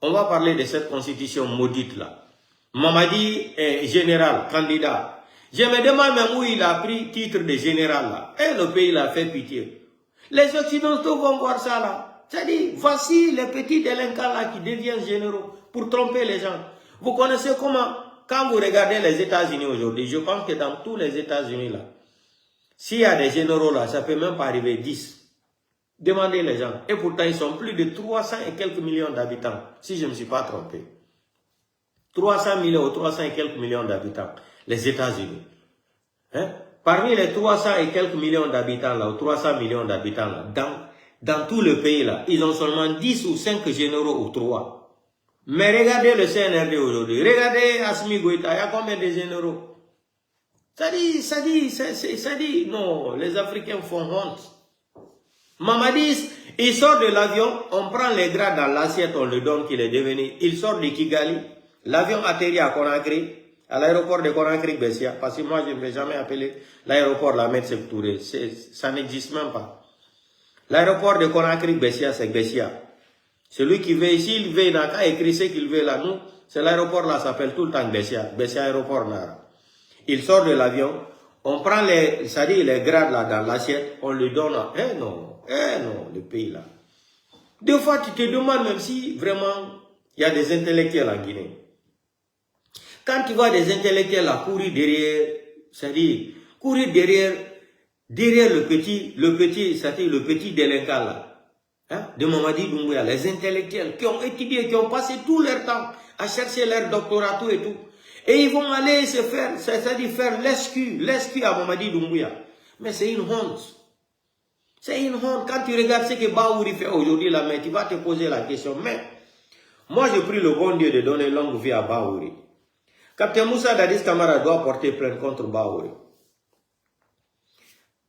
on va parler de cette constitution maudite là. Mamadi est général, candidat. Je me demande même où il a pris titre de général là. Et le pays l'a fait pitié. Les Occidentaux vont voir ça là. C'est-à-dire, voici les petits délinquants là qui deviennent généraux pour tromper les gens. Vous connaissez comment? Quand vous regardez les États-Unis aujourd'hui, je pense que dans tous les États-Unis là, s'il y a des généraux là, ça peut même pas arriver 10. Demandez les gens. Et pourtant, ils sont plus de 300 et quelques millions d'habitants, si je ne me suis pas trompé. 300 millions ou 300 et quelques millions d'habitants, les États-Unis. Hein? Parmi les 300 et quelques millions d'habitants là, ou 300 millions d'habitants là, dans tout le pays là, ils ont seulement 10 ou 5 généraux ou 3. Mais regardez le CNRD aujourd'hui. Regardez Assimi Goïta, il y a combien de généraux? Ça dit, non, les Africains font honte. Mamadi, il sort de l'avion, on prend les grades dans l'assiette, on le donne qu'il est devenu. Il sort de Kigali, l'avion atterrit à Conakry, à l'aéroport de Conakry-Bessia, parce que moi je ne vais jamais appeler l'aéroport la Ahmed Sékou Touré, ça n'existe même pas. L'aéroport de Conakry-Bessia, c'est Bessia. Celui qui veut ici, il veut, il n'a qu'à écrire ce qu'il veut là. Nous, c'est l'aéroport là, s'appelle tout le temps Bessia. Bessia aéroport là. Il sort de l'avion, on prend les grades là dans l'assiette, on lui donne. Eh non, le pays là. Des fois, tu te demandes même si vraiment il y a des intellectuels en Guinée. Quand tu vois des intellectuels là courir derrière, c'est-à-dire courir derrière le petit délinquant là. Hein, de Mamadi Doumbouya, les intellectuels qui ont étudié, qui ont passé tout leur temps à chercher leur doctorat et tout. Et ils vont aller se faire, c'est-à-dire faire l'escu à Mamadi Doumbouya. Mais c'est une honte. C'est une honte. Quand tu regardes ce que Baouri fait aujourd'hui là, mais tu vas te poser la question. Mais, moi je prie le bon Dieu de donner longue vie à Baouri. Capitaine Moussa Dadis Camara doit porter plainte contre Baouri.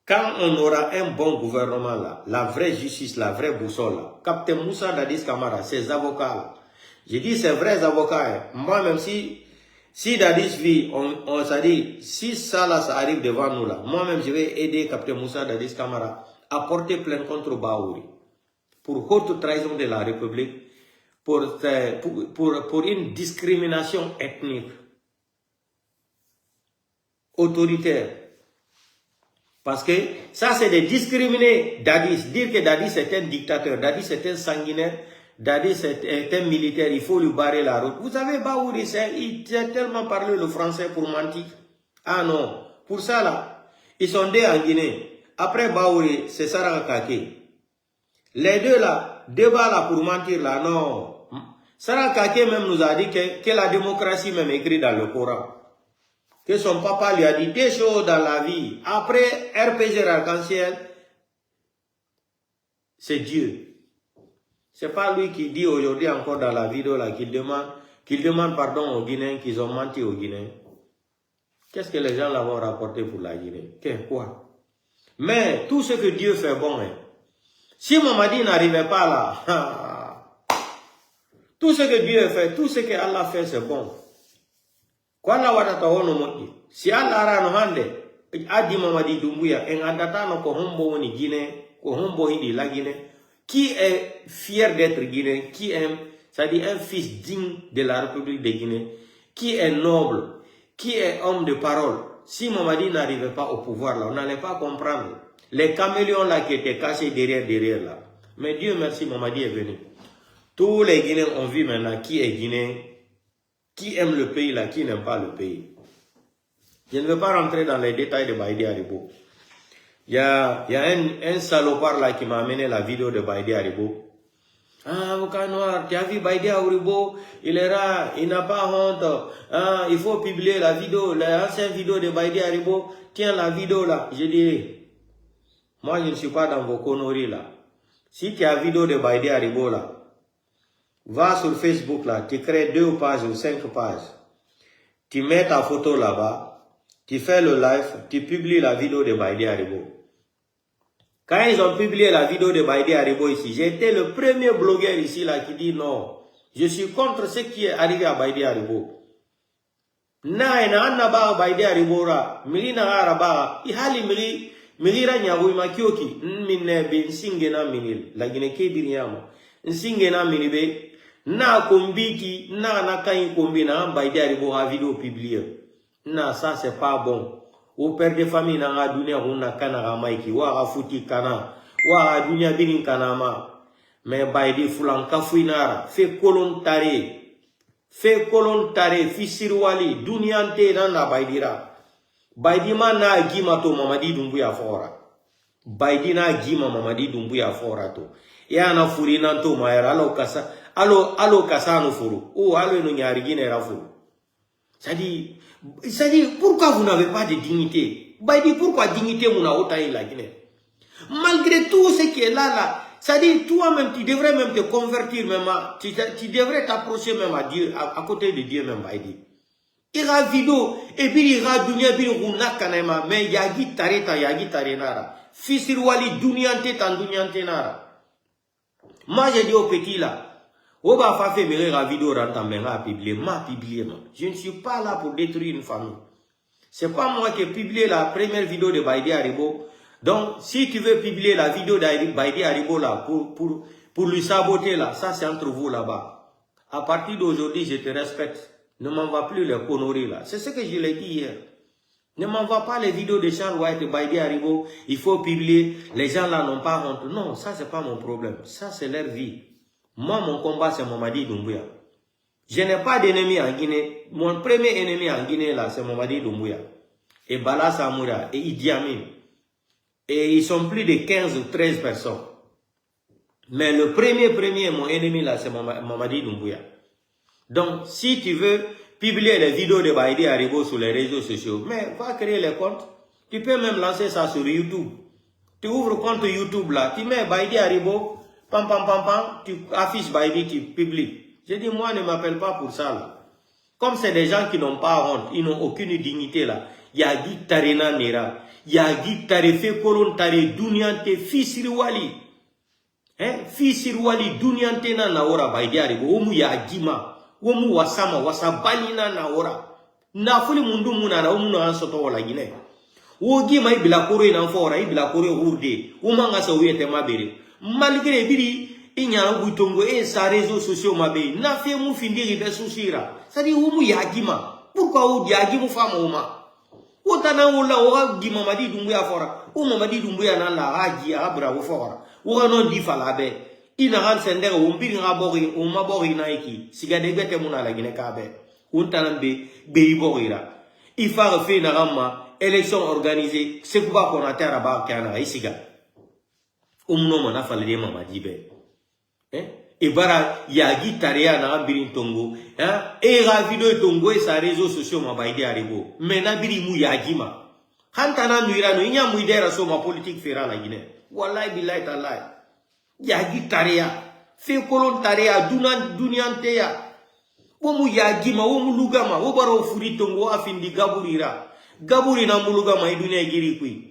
Quand on aura un bon gouvernement là, la vraie justice, la vraie boussole là, Capitaine Moussa Dadis Camara, ses avocats là, j'ai dit ces vrais avocats, hein, moi même si Dadis vit, on s'est dit, si ça là, ça arrive devant nous là, moi-même je vais aider Capitaine Moussa Dadis Camara à porter plainte contre Baouri pour haute trahison de la République, pour une discrimination ethnique, autoritaire. Parce que ça, c'est de discriminer Dadis. Dire que Dadis est un dictateur, Dadis est un sanguinaire, Dadis est un militaire, il faut lui barrer la route. Vous savez, Baouri, il a tellement parlé le français pour mentir. Ah non, pour ça là, ils sont deux en Guinée. Après Baouri, c'est Sarang Kake. Les deux là, débat là pour mentir là, non. Sarang Kake même nous a dit que la démocratie même écrit dans le Coran. Que son papa lui a dit des choses dans la vie. Après RPG Arc-en-Ciel, c'est Dieu. C'est pas lui qui dit aujourd'hui encore dans la vidéo là qu'il demande pardon aux Guinéens qu'ils ont menti aux Guinéens. Qu'est-ce que les gens là vont rapporter pour la Guinée? Quoi? Mais tout ce que Dieu fait bon, hein. Si Mamadi n'arrivait pas là, tout ce que Dieu fait, tout ce que Allah fait, c'est bon. Si Allah rano hande, Adi Mamadi Doumbouya, en adatano ko hombo ni Guinée, ko hombo hindi la Guinée. Qui est fier d'être Guinéen, qui aime, c'est-à-dire un fils digne de la République de Guinée, qui est noble, qui est homme de parole. Si Mamadi n'arrivait pas au pouvoir là, on n'allait pas comprendre. Les caméléons là qui étaient cachés derrière là. Mais Dieu merci, Mamadi est venu. Tous les Guinéens ont vu maintenant qui est Guinéen, qui aime le pays là, qui n'aime pas le pays. Je ne veux pas rentrer dans les détails de Baïdi Haribo. Il y a un salopard là qui m'a amené la vidéo de Baïdi Haribo. Ah, avocat noir, tu as vu Baïdi Haribo, il est rare, il n'a pas honte. Ah, il faut publier la vidéo, l'ancienne vidéo de Baïdi Haribo. Tiens la vidéo là. Je dis, moi je ne suis pas dans vos conneries là. Si tu as la vidéo de Baïdi Haribo là, va sur Facebook là, tu crées 2 pages ou 5 pages. Tu mets ta photo là-bas, tu fais le live, tu publies la vidéo de Baïdi Haribo. Quand ils ont publié la vidéo de Baïdi Haribo ici, j'ai été le premier blogueur ici là qui dit non, je suis contre ce qui est arrivé à Baïdi Haribo. Na ba Baïdi Haribo ra, mili na araba, ihali mili ra nyabu makioki, minne be nsinge na minil, la Guinée kebiriamo, nsinge na minibe, na kombiki, na kain kombi na Baïdi Haribo a vidéo publiée. Na ça c'est pas bon. Au père de famille na nga dunia huna kana ga maiki wa futi kana wa dunia binin kanama mais Baïdi fulan kafuinara fe kolon tare fisirwali duniante na Baïdira Baïdi ma na gima to Mamadi Doumbouya fora Baïdi na gima Mamadi Doumbouya fora to ya na furina to mayara alo kasa no furu o alo no nyari gine ra furu. C'est-à-dire, pourquoi vous n'avez pas de dignité? Baïdi, pourquoi dignité vous n'a autant la Guinée? Malgré tout ce qui est là, c'est-à-dire, toi-même, tu devrais même te convertir, même tu devrais t'approcher même à Dieu, à côté de Dieu même, Baïdi. Il y a vidéo, et puis il y a dunia, puis il y a kanema, mais il y a guitare nara. Fisirwali, duniante tan duniante nara. Moi, j'ai dit au petit là, Oba fa fait la vidéo rentamera publier, Je ne suis pas là pour détruire une famille. C'est pas moi qui ai publié la première vidéo de Baïdi Haribo. Donc, si tu veux publier la vidéo de Baïdi Haribo là, pour lui saboter là, ça c'est entre vous là-bas. À partir d'aujourd'hui, je te respecte. Ne m'envoie plus les conneries là. C'est ce que je l'ai dit hier. Ne m'envoie pas les vidéos de Charles White et Baïdi Haribo. Il faut publier. Les gens là n'ont pas honte. Non, ça c'est pas mon problème. Ça c'est leur vie. Moi, mon combat, c'est Mamadi Doumbouya. Je n'ai pas d'ennemi en Guinée. Mon premier ennemi en Guinée, là, c'est Mamadi Doumbouya. Et Bala Samoura, et Idi Amin. Et ils sont plus de 15 ou 13 personnes. Mais le premier, mon ennemi, là, c'est Mamadi Doumbouya. Donc, si tu veux publier les vidéos de Baïdi Haribo sur les réseaux sociaux, mais va créer les comptes. Tu peux même lancer ça sur YouTube. Tu ouvres compte YouTube, là, tu mets Baïdi Haribo, pam, tu affiches Baïdi, tu publies. Je dis, moi, ne m'appelle pas pour ça, là. Comme c'est des gens qui n'ont pas honte, ils n'ont aucune dignité, là. Yagi Tarena Nera, Yagi Tarefe Kolon Tare, Duniante, Fisirwali. Hein? Fisirwali, Duniante na naora Baïdi Haribo, Omu Yagima, Omu Wasama, Wasabali na naora. Nafuli mundu muna na Omu na ansoto wala Guinée. Wogi ma ibila koro ina fora, ibila koro urde, Umanga sa uyete mabere. Malgré biri inyana buitongo sa réseaux sociaux mabe na fait mu findiri be susira c'est-à-dire umu yagima pourquoi ou yagimu fama uma otana wala o gi Mamadi Doumbouya fora o Mamadi Doumbouya na la haji abra o fora o non di fala be ina han sendere o mbiri ngabori o mabori na iki sigade bete muna la Guinée kabe untanambe be iborira ifara fe na ramma élection organisée c'est quoi qu'on a terre ba kana isiga umno na falde Mamadi be et bara yagi taria na birin tongo et ra vidéo tongo et sa réseaux sociaux ma Baïdi Haribo mais na biri mu yagi ma hantana nuira no inya mu idera so ma politique fera la Guinée wallahi billahi tallahi yagi taria fe kolon taria duniante ya wo mu yagi ma wo mu lugama wo baro furi tongo afindi gaburi na mu lugama idune giri kui.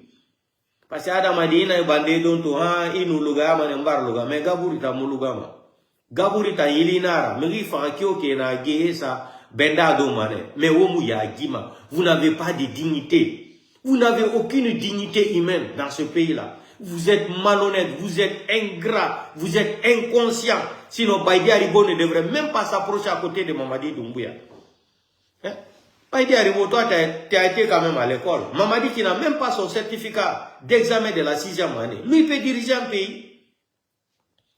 Parce que Adam Madina e bande don to inu lugama ne mbar lugama mais gaburi ta mulugama gaburi ta yilinara meri fa kio ke na gesa benda do mane mais womu ya gima vous n'avez pas de dignité Vous n'avez aucune dignité humaine dans ce pays-là. Vous êtes malhonnête, vous êtes ingrat, vous êtes inconscient. Sinon, Baïdi Haribo ne devrait même pas s'approcher à côté de Mamadi Doumbouya. Hein? Baïdi Haribo, toi, tu as été quand même à l'école. Mamadi qui n'a même pas son certificat d'examen de la 6e année. Lui, il peut diriger un pays.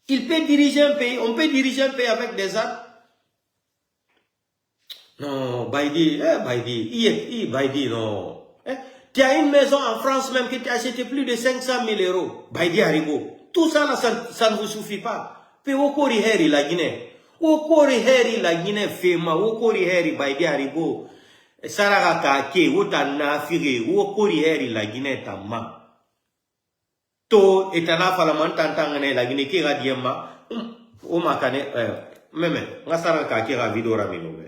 Il peut diriger un pays. On peut diriger un pays avec des armes. Non, Baïdi, Baïdi, non. Tu as une maison en France même que tu as acheté plus de 500 000 euros. Baïdi Haribo. Tout ça, là, ça ne vous suffit pas. Puis, Okori Heri, la Guinée. Okori Heri, la Guinée, Fema. Okori Heri, Baïdi Haribo. Saraka Kake, Ota Nafire. Okori Heri, la Guinée, Tama. To, etana falaman tantangane, la Guinée, qui radiema. Omakane, même, Nasara Kake, ravido raminoube.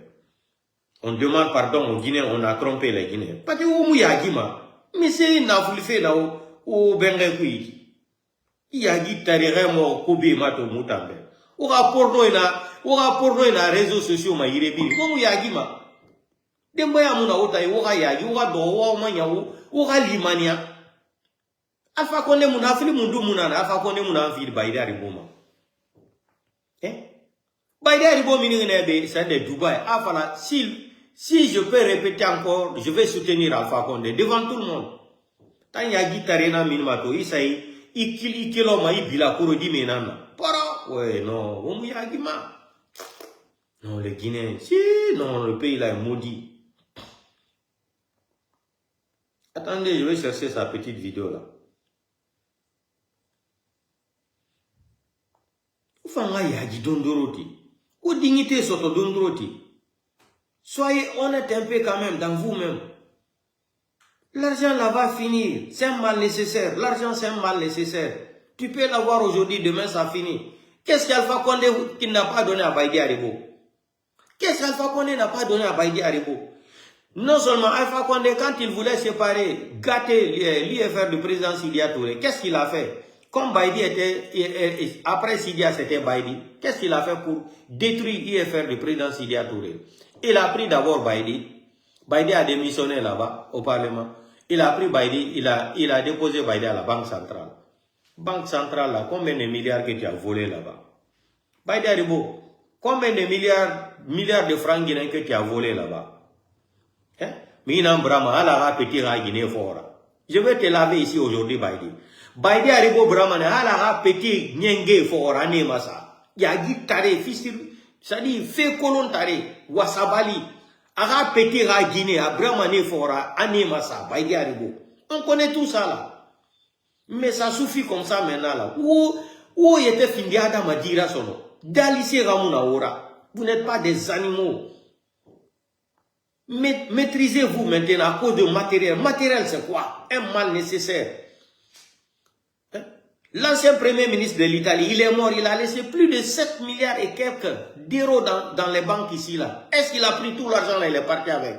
On demande pardon aux Guinéens, on a trompé les Guinéens. Parce que vous yagima, mais c'est une affaire là au Benrekui. Yagi tarere mo kobe mato mutambe. Au rapport na réseaux sociaux ma irebi. Vous yagima. Demboya muna otai oga yagi oga dowa manya oga limania. Alpha konde muna fili mundu muna na alpha konde muna fili Baïdi Haribo ma. Baïdi Haribo miningene c'est de Dubaï. Afala si je peux répéter encore, je vais soutenir Alpha Condé devant tout le monde. Tant yagi tarena minmato isai ikilo ma ibila korodi menana. Para ouais non, omu yagi ma. Non les Guinéens, si non le pays là est maudit. Attendez, je vais chercher sa petite vidéo là. Ufanga yagi dondoroti. Ou dignité soto dondoroti. Soyez honnête un peu quand même dans vous-même. L'argent là va finir. C'est un mal nécessaire. L'argent c'est un mal nécessaire. Tu peux l'avoir aujourd'hui, demain ça finit. Qu'est-ce qu'Alpha Condé qui n'a pas donné à Baïdi Haribo? Qu'est-ce qu'Alpha Condé n'a pas donné à Baïdi Haribo? Non seulement Alpha Condé, quand il voulait séparer, gâter l'IFR du président Sidia Touré, qu'est-ce qu'il a fait? Comme Baïdi était, après Sidia c'était Baïdi, qu'est-ce qu'il a fait pour détruire l'IFR du président Sidia Touré? Il a pris d'abord Baïdi. Baïdi a démissionné là-bas, au Parlement. Il a pris Baïdi, il a déposé Baïdi à la Banque centrale. Banque centrale, là, combien de milliards que tu as volé là-bas? Baïdi Haribo, combien de milliards de francs guinéens que tu as volé là-bas? Minam Brahma, ala petit Guinée fora. Je vais te laver ici aujourd'hui, Baïdi. Baïdi Haribo Brahma, ala petit Nyenge fora, ne masa. Yagi tare, fils. C'est-à-dire, fait colon tare, wasabali, ara pété ra Guinée, abramane fora, anemasa, Baïdi Haribo. On connaît tout ça là. Mais ça suffit comme ça maintenant là. Où était Findiada Madira sono? Dalissé Ramuna Ora. Vous n'êtes pas des animaux. Maîtrisez-vous maintenant à cause de matériel. Matériel c'est quoi? Un mal nécessaire. L'ancien premier ministre de l'Italie, il est mort, il a laissé plus de 7 milliards et quelques d'euros dans les banques ici là. Est-ce qu'il a pris tout l'argent là, il est parti avec?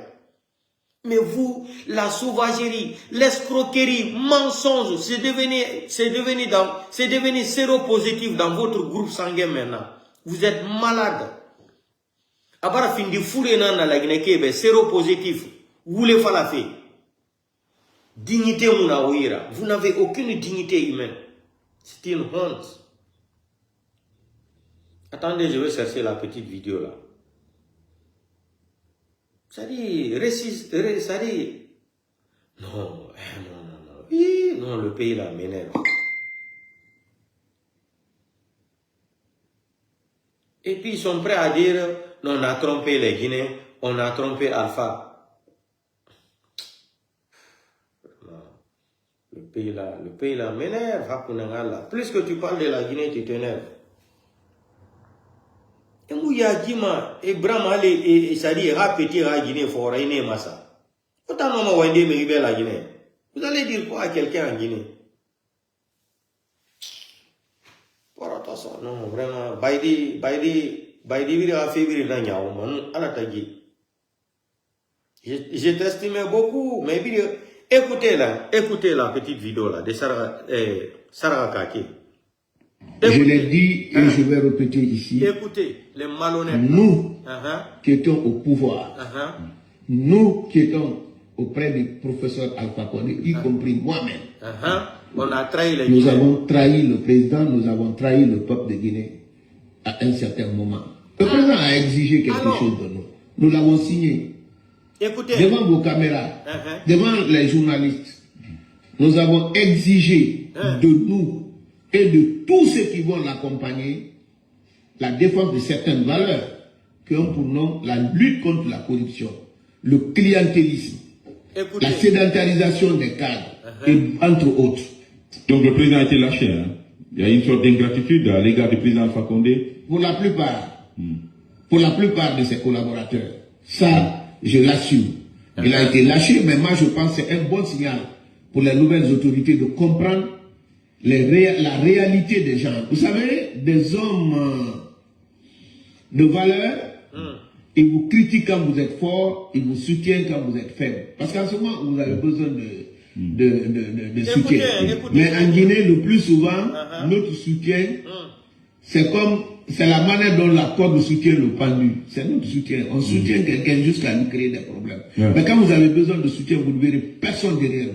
Mais vous, la sauvagerie, l'escroquerie, mensonge, c'est devenu séropositif dans votre groupe sanguin maintenant. Vous êtes malade. Abara fin de fourrer dans la Guinée, séropositif. Vous voulez faire la fée. Dignité mouna ouira. Vous n'avez aucune dignité humaine. C'est une honte. Attendez, je vais chercher la petite vidéo là. Ça dit, ça dit, non, oui, non, le pays là m'énerve. Et puis ils sont prêts à dire, non, on a trompé les Guinéens, on a trompé Alpha. Le pays là m'énerve. Plus que tu parles de la Guinée, tu t'énerves. Et Mouya Gima, et Brahma, et Sadi, répéter la Guinée, faut rainer Massa. Autant non, la Guinée. Vous allez dire quoi à quelqu'un en Guinée? Pour attention, non, vraiment, Baïdi, a fait dans Yaouman, à la Tagui. Je t'estimais beaucoup, mais écoutez la petite vidéo là de Sarah Kake. Je l'ai dit et je vais répéter ici. Écoutez, les malhonnêtes. Nous qui étions au pouvoir, nous qui étions auprès du professeur Alpha Condé, y compris moi-même. On a trahi les Nous Guinéens. avons trahi le président, nous avons trahi le peuple de Guinée à un certain moment. Le président a exigé quelque chose de nous. Nous l'avons signé. Écoutez, Devant vos caméras, devant les journalistes, nous avons exigé de nous et de tous ceux qui vont l'accompagner la défense de certaines valeurs qui ont pour nom la lutte contre la corruption, le clientélisme, écoutez. la sédentarisation des cadres, et entre autres. Donc le président a été lâché. Hein. Il y a une sorte d'ingratitude à l'égard du président Alpha Condé. Pour la plupart de ses collaborateurs, ça, je l'assume. Il a été lâché, mais moi je pense que c'est un bon signal pour les nouvelles autorités de comprendre la réalité des gens. Vous savez, des hommes de valeur, ils vous critiquent quand vous êtes fort, ils vous soutiennent quand vous êtes faible. Parce qu'en ce moment, vous avez besoin de soutien. Écoutez. Mais en Guinée, le plus souvent, notre soutien, c'est la manière dont la corde soutient le pendu. C'est notre soutien. On soutient quelqu'un jusqu'à lui créer des problèmes. Mais quand vous avez besoin de soutien, vous ne verrez personne derrière.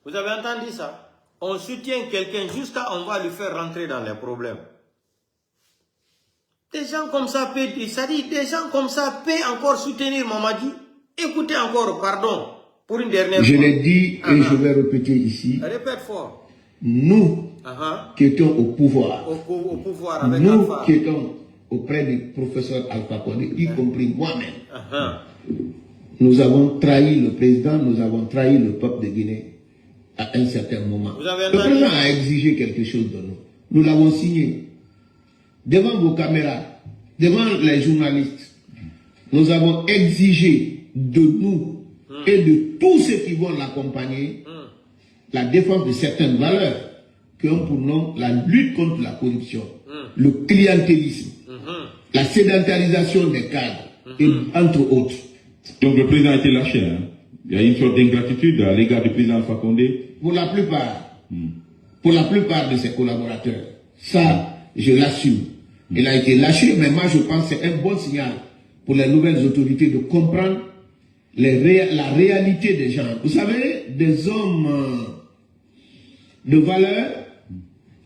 Vous avez entendu ça? On soutient quelqu'un jusqu'à on va lui faire rentrer dans les problèmes. Des gens comme ça peuvent, ça dit, des gens comme ça peuvent encore soutenir Mamadi. Écoutez encore, pardon, pour une dernière fois. Je l'ai dit et je vais répéter ici. Répète fort. Nous qui étions au pouvoir, au pouvoir avec nous Alpha. qui étions auprès du professeur Alpha Condé, y compris moi-même, nous avons trahi le président, nous avons trahi le peuple de Guinée à un certain moment. Le président a exigé quelque chose de nous. Nous l'avons signé. Devant vos caméras, devant les journalistes, nous avons exigé de nous et de tous ceux qui vont l'accompagner la défense de certaines valeurs qui ont pour nom la lutte contre la corruption, le clientélisme, la sédentarisation des cadres, et entre autres. Donc le président a été lâché. Hein. Il y a une sorte d'ingratitude à l'égard du président Alpha Condé. Pour la plupart de ses collaborateurs, ça, je l'assume. Il a été lâché, mais moi je pense que c'est un bon signal pour les nouvelles autorités de comprendre la réalité des gens. Vous savez, des hommes de valeur,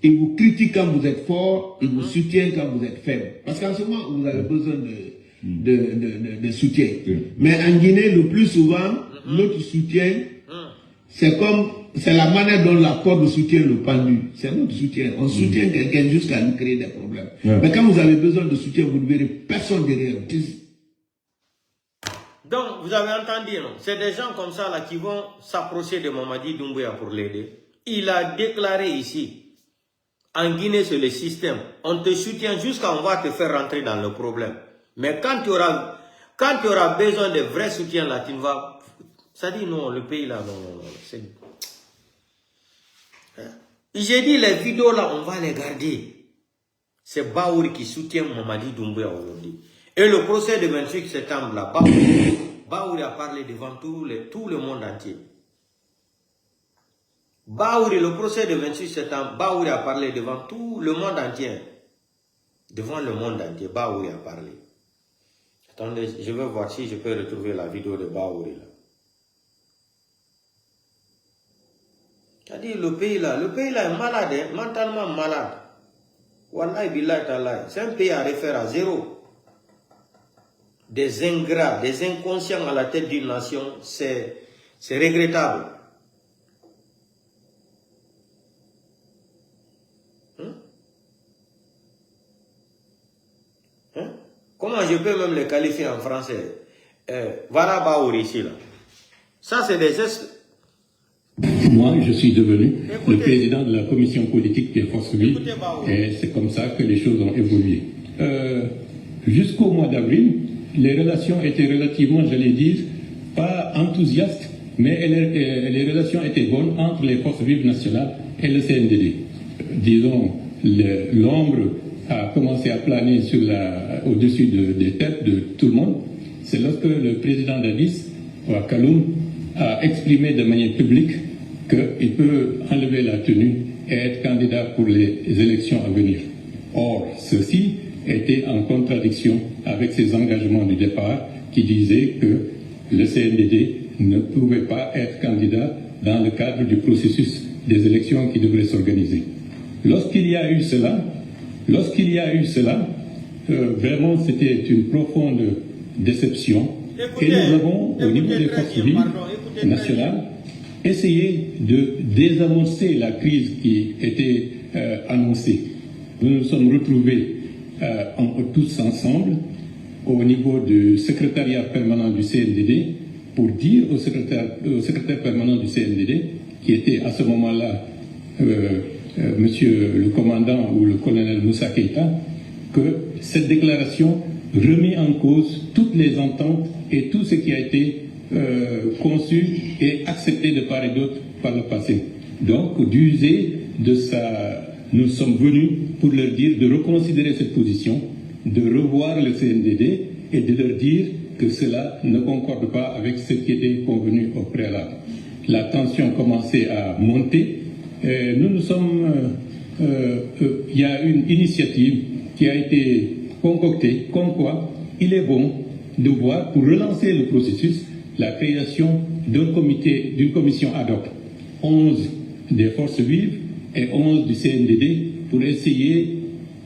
ils vous critiquent quand vous êtes fort, ils vous soutiennent quand vous êtes faible. Parce qu'en ce moment, vous avez besoin de soutien. Mais en Guinée, le plus souvent, notre soutien, c'est la manière dont la corde soutient le pendu. C'est notre soutien. On soutient quelqu'un jusqu'à lui créer des problèmes. Mais quand vous avez besoin de soutien, vous ne verrez personne derrière. Donc, vous avez entendu, non? C'est des gens comme ça là qui vont s'approcher de Mamadi Doumbouya pour l'aider. Il a déclaré ici, en Guinée, c'est le système. On te soutient jusqu'à on va te faire rentrer dans le problème. Mais quand tu auras besoin de vrais soutiens là, tu ne vas... Ça dit non, le pays là, non. J'ai dit les vidéos là, on va les garder. C'est Baouri qui soutient Mamadi Doumbouya aujourd'hui. Et le procès de 28 septembre là, Baouri a parlé devant tout le monde entier. Baouri, le procès de 28 septembre, Baouri a parlé devant tout le monde entier. Devant le monde entier, Baouri a parlé. Attendez, je vais voir si je peux retrouver la vidéo de Baouri là. C'est-à-dire le pays là est malade, hein, mentalement malade. Wallahi billahi ta'ala, c'est un pays à refaire à zéro. Des ingrats, des inconscients à la tête d'une nation, c'est regrettable. Comment je peux même les qualifier en français? Voilà Baouri ici là. Ça c'est des gestes. Moi, je suis devenu le président de la commission politique des forces vives et c'est comme ça que les choses ont évolué. Jusqu'au mois d'avril, les relations étaient relativement, j'allais dire, pas enthousiastes, mais les relations étaient bonnes entre les forces vives nationales et le CNDD. Disons, l'ombre a commencé à planer au-dessus des têtes de tout le monde. C'est lorsque le président d'Addis, à Kaloum, a exprimé de manière publique qu'il peut enlever la tenue et être candidat pour les élections à venir. Or, ceci était en contradiction avec ses engagements du départ qui disaient que le CNDD ne pouvait pas être candidat dans le cadre du processus des élections qui devraient s'organiser. Lorsqu'il y a eu cela, vraiment c'était une profonde déception. Et nous avons, au niveau des forces vives nationales, essayé de désamorcer la crise qui était annoncée. Nous nous sommes retrouvés tous ensemble au niveau du secrétariat permanent du CNDD pour dire au secrétaire permanent du CNDD, qui était à ce moment-là monsieur le commandant ou le colonel Moussa Keïta, que cette déclaration remet en cause toutes les ententes et tout ce qui a été conçu et accepté de part et d'autre par le passé. Donc, d'user de ça, nous sommes venus pour leur dire de reconsidérer cette position, de revoir le CNDD et de leur dire que cela ne concorde pas avec ce qui était convenu au préalable. La tension commençait à monter. Il y a une initiative qui a été concoctée, comme quoi il est bon de voir, pour relancer le processus, la création d'une commission ad hoc, 11 des forces vives et 11 du CNDD, pour essayer,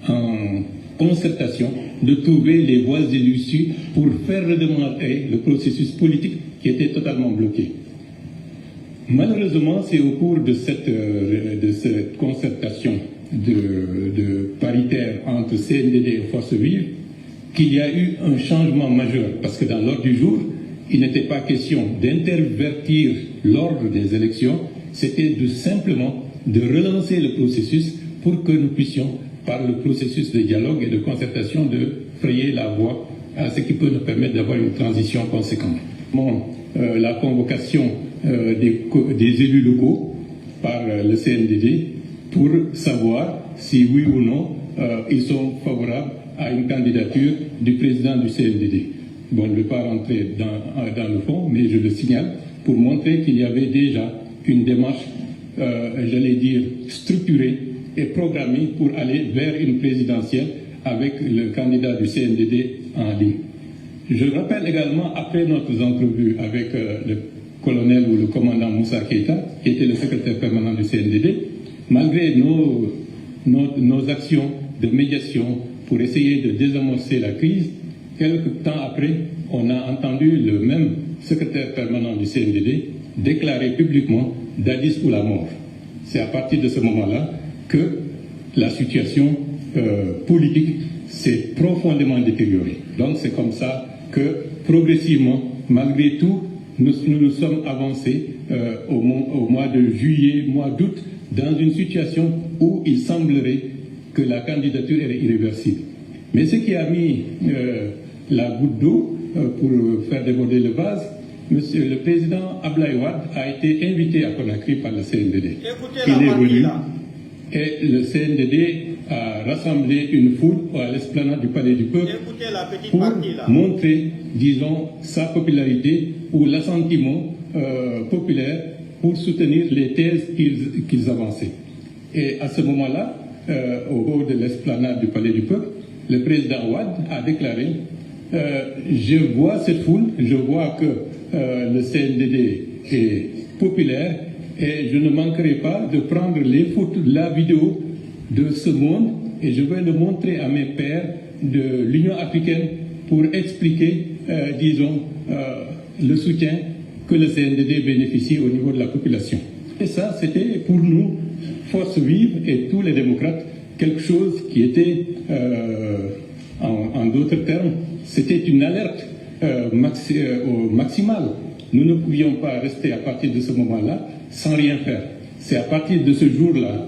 en concertation, de trouver les voies et l'issue pour faire redémarrer le processus politique qui était totalement bloqué. Malheureusement, c'est au cours de cette concertation de paritaire entre CNDD et forces vives qu'il y a eu un changement majeur, parce que dans l'ordre du jour, il n'était pas question d'intervertir l'ordre des élections, c'était simplement de relancer le processus pour que nous puissions, par le processus de dialogue et de concertation, de frayer la voie à ce qui peut nous permettre d'avoir une transition conséquente. La convocation des élus locaux par le CNDD pour savoir si oui ou non ils sont favorables à une candidature du président du CNDD. Bon, je ne vais pas rentrer dans le fond, mais je le signale pour montrer qu'il y avait déjà une démarche, j'allais dire, structurée et programmée pour aller vers une présidentielle avec le candidat du CNDD en ligne. Je rappelle également, après notre entrevue avec le colonel ou le commandant Moussa Keïta, qui était le secrétaire permanent du CNDD, malgré nos actions de médiation pour essayer de désamorcer la crise, quelque temps après, on a entendu le même secrétaire permanent du CNDD déclarer publiquement Dadis ou la mort. C'est à partir de ce moment-là que la situation politique s'est profondément détériorée. Donc c'est comme ça que progressivement, malgré tout, nous nous sommes avancés au mois de juillet, mois d'août, dans une situation où il semblerait que la candidature est irréversible. Mais ce qui a mis la goutte d'eau pour faire déborder le vase, le président Abdoulaye Wade a été invité à Conakry par le CNDD. Il est venu et le CNDD a rassemblé une foule à l'esplanade du Palais du Peuple pour montrer, disons, sa popularité ou l'assentiment populaire pour soutenir les thèses qu'ils avançaient. Et à ce moment-là, au bord de l'esplanade du Palais du Peuple, le président Wade a déclaré je vois cette foule, je vois que le CNDD est populaire et je ne manquerai pas de prendre les photos, la vidéo de ce monde et je vais le montrer à mes pairs de l'Union africaine pour expliquer, disons, le soutien que le CNDD bénéficie au niveau de la population. Et ça, c'était pour nous, Force Vive et tous les démocrates, quelque chose qui était, en d'autres termes, c'était une alerte maximale. Nous ne pouvions pas rester à partir de ce moment-là sans rien faire. C'est à partir de ce jour-là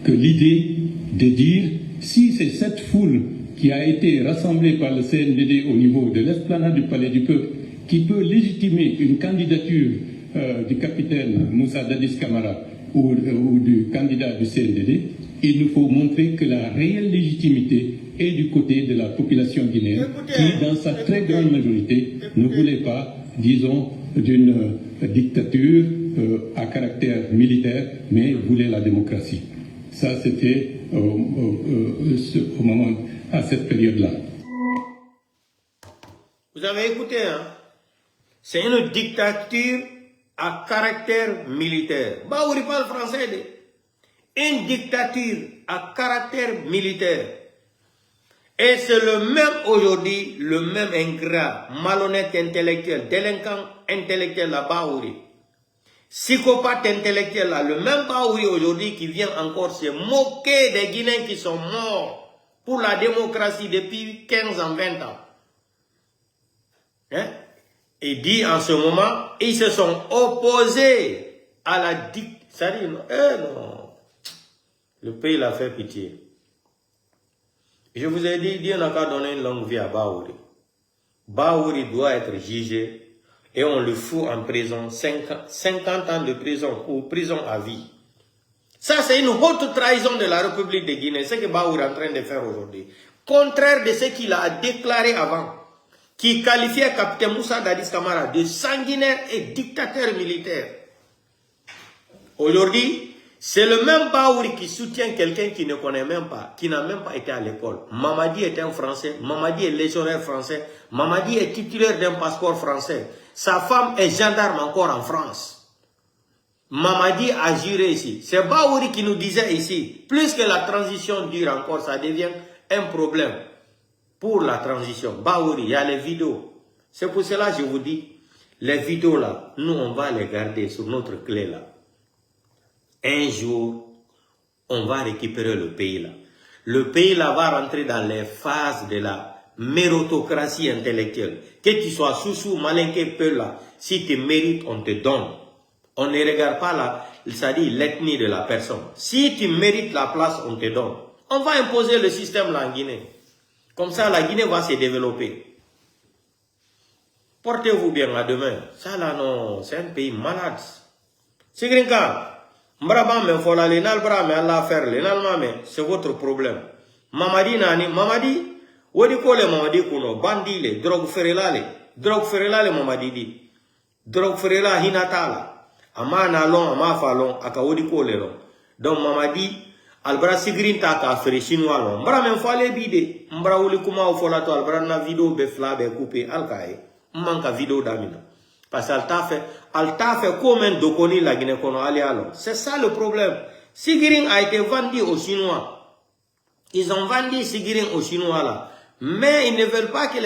que l'idée de dire si c'est cette foule qui a été rassemblée par le CNDD au niveau de l'esplanade du Palais du Peuple qui peut légitimer une candidature du capitaine Moussa Dadis Camara ou du candidat du CNDD, il nous faut montrer que la réelle légitimité est du côté de la population guinéenne qui, dans sa très grande majorité, ne voulait pas, disons, d'une dictature à caractère militaire, mais voulait la démocratie. Ça, c'était au moment, à cette période-là. Vous avez écouté, hein? C'est une dictature à caractère militaire. Baouri parle français. Une dictature à caractère militaire. Et c'est le même aujourd'hui, le même ingrat, malhonnête intellectuel, délinquant intellectuel là, Baouri. Psychopathe intellectuel là, le même Baouri aujourd'hui qui vient encore se moquer des Guinéens qui sont morts pour la démocratie depuis 15 ans, 20 ans. Hein? Et dit en ce moment, ils se sont opposés à la dictature. Ça dit, non. Le pays l'a fait pitié. Je vous ai dit, Dieu n'a qu'à donner une longue vie à Baouri. Baouri doit être jugé et on le fout en prison, 50 ans de prison ou prison à vie. Ça, c'est une haute trahison de la République de Guinée, ce que Baouri est en train de faire aujourd'hui. Contraire de ce qu'il a déclaré avant, qui qualifiait capitaine Moussa Dadis Camara de sanguinaire et dictateur militaire. Aujourd'hui, c'est le même Baouri qui soutient quelqu'un qui ne connaît même pas, qui n'a même pas été à l'école. Mamadi est un Français, Mamadi est légionnaire français, Mamadi est titulaire d'un passeport français. Sa femme est gendarme encore en France. Mamadi a juré ici. C'est Baouri qui nous disait ici, plus que la transition dure encore, ça devient un problème pour la transition. Baouri, il y a les vidéos. C'est pour cela que je vous dis, les vidéos là, nous on va les garder sur notre clé là. Un jour, on va récupérer le pays là. Le pays là va rentrer dans les phases de la méritocratie intellectuelle. Que tu sois sous malinqué, peu là, si tu mérites, on te donne. On ne regarde pas là, c'est-à-dire l'ethnie de la personne. Si tu mérites la place, on te donne. On va imposer le système là en Guinée. Comme ça, la Guinée va se développer. Portez-vous bien à demain. Ça là, non, c'est un pays malade. C'est Grinka. C'est votre problème. Mamadi nani, Mamadi, wodi kole Mamadi kuno, bandile, drogue ferelale Mamadi di. Drogue ferela hinatala. Ama na long, ama falon, aka wodi kole long. Donc Mamadi, albra sigrin ta ka fere chinois long. Mbra men fale bide, mbra woli kuma o fola to albra na video be fla be coupé alkae. Manka video damina. Parce qu'elle t'a fait comme un dokoni la Guinée kono ali alors. C'est ça le problème. Sigiring a été vendu aux Chinois. Ils ont vendu Sigiring aux Chinois là. Mais ils ne veulent pas que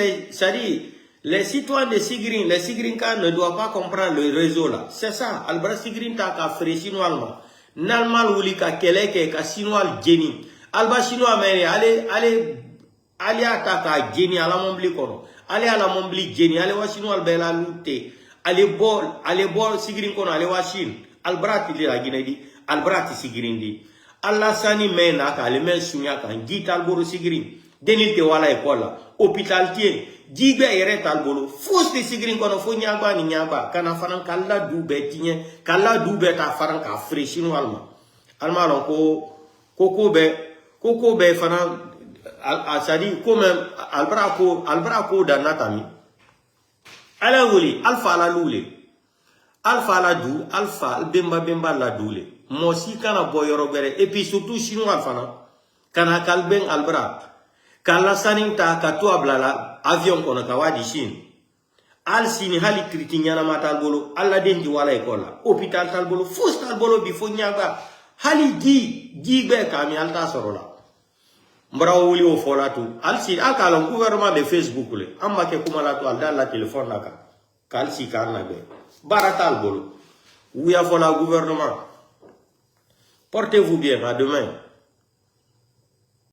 les citoyens de Sigiring, les Sigiringka ne doivent pas comprendre le réseau là. C'est ça. Albra Sigiring t'a ka fré Chinois là. Nalmal wuli ka keleke ka Chinois geni. Alba Chinois mais allez ataka geni à la mombli kono. Allez à la mombli geni. Allez wa Chinois bela lutte. Allez bol Sigiring kono allez wa Chine. Albrati li la Guinée di. Albrati Sigiring di. Allah sani mena ka le men sunya kan gita alboro Sigiring. Denil te wala école la. Hôpital tien. Jigbe ere talbolo. Fous de Sigiring kono fo nyaba ni nyaba. Kana fanan kala dube tien. Kala dube ta fanan ka freshino alma. Alma lon koko be fanan asadi comme albra ko danatami. Ala wuli alfa la lule. Alpha la dou, alpha bemba la doule. Mosi kana boyoro bere. Et puis surtout chinois fana. Kana kalben albra. Kala saning ta katwa blala avion kono kawadi Chine. Al sini hali kritinyana matal bolo. Alla denji wala ekola. Hôpital tal bolo. Fous tal bolo bifo nyaga. Hali gi be kami alta sorola. Mbra wuli o fola tu. Al si akalon gouvernement de Facebook le. Amma ke kumala tu al dal la téléphone naka. Kal si karna be. Baratal bolo. Ouya fola gouvernement. Portez-vous bien, à demain.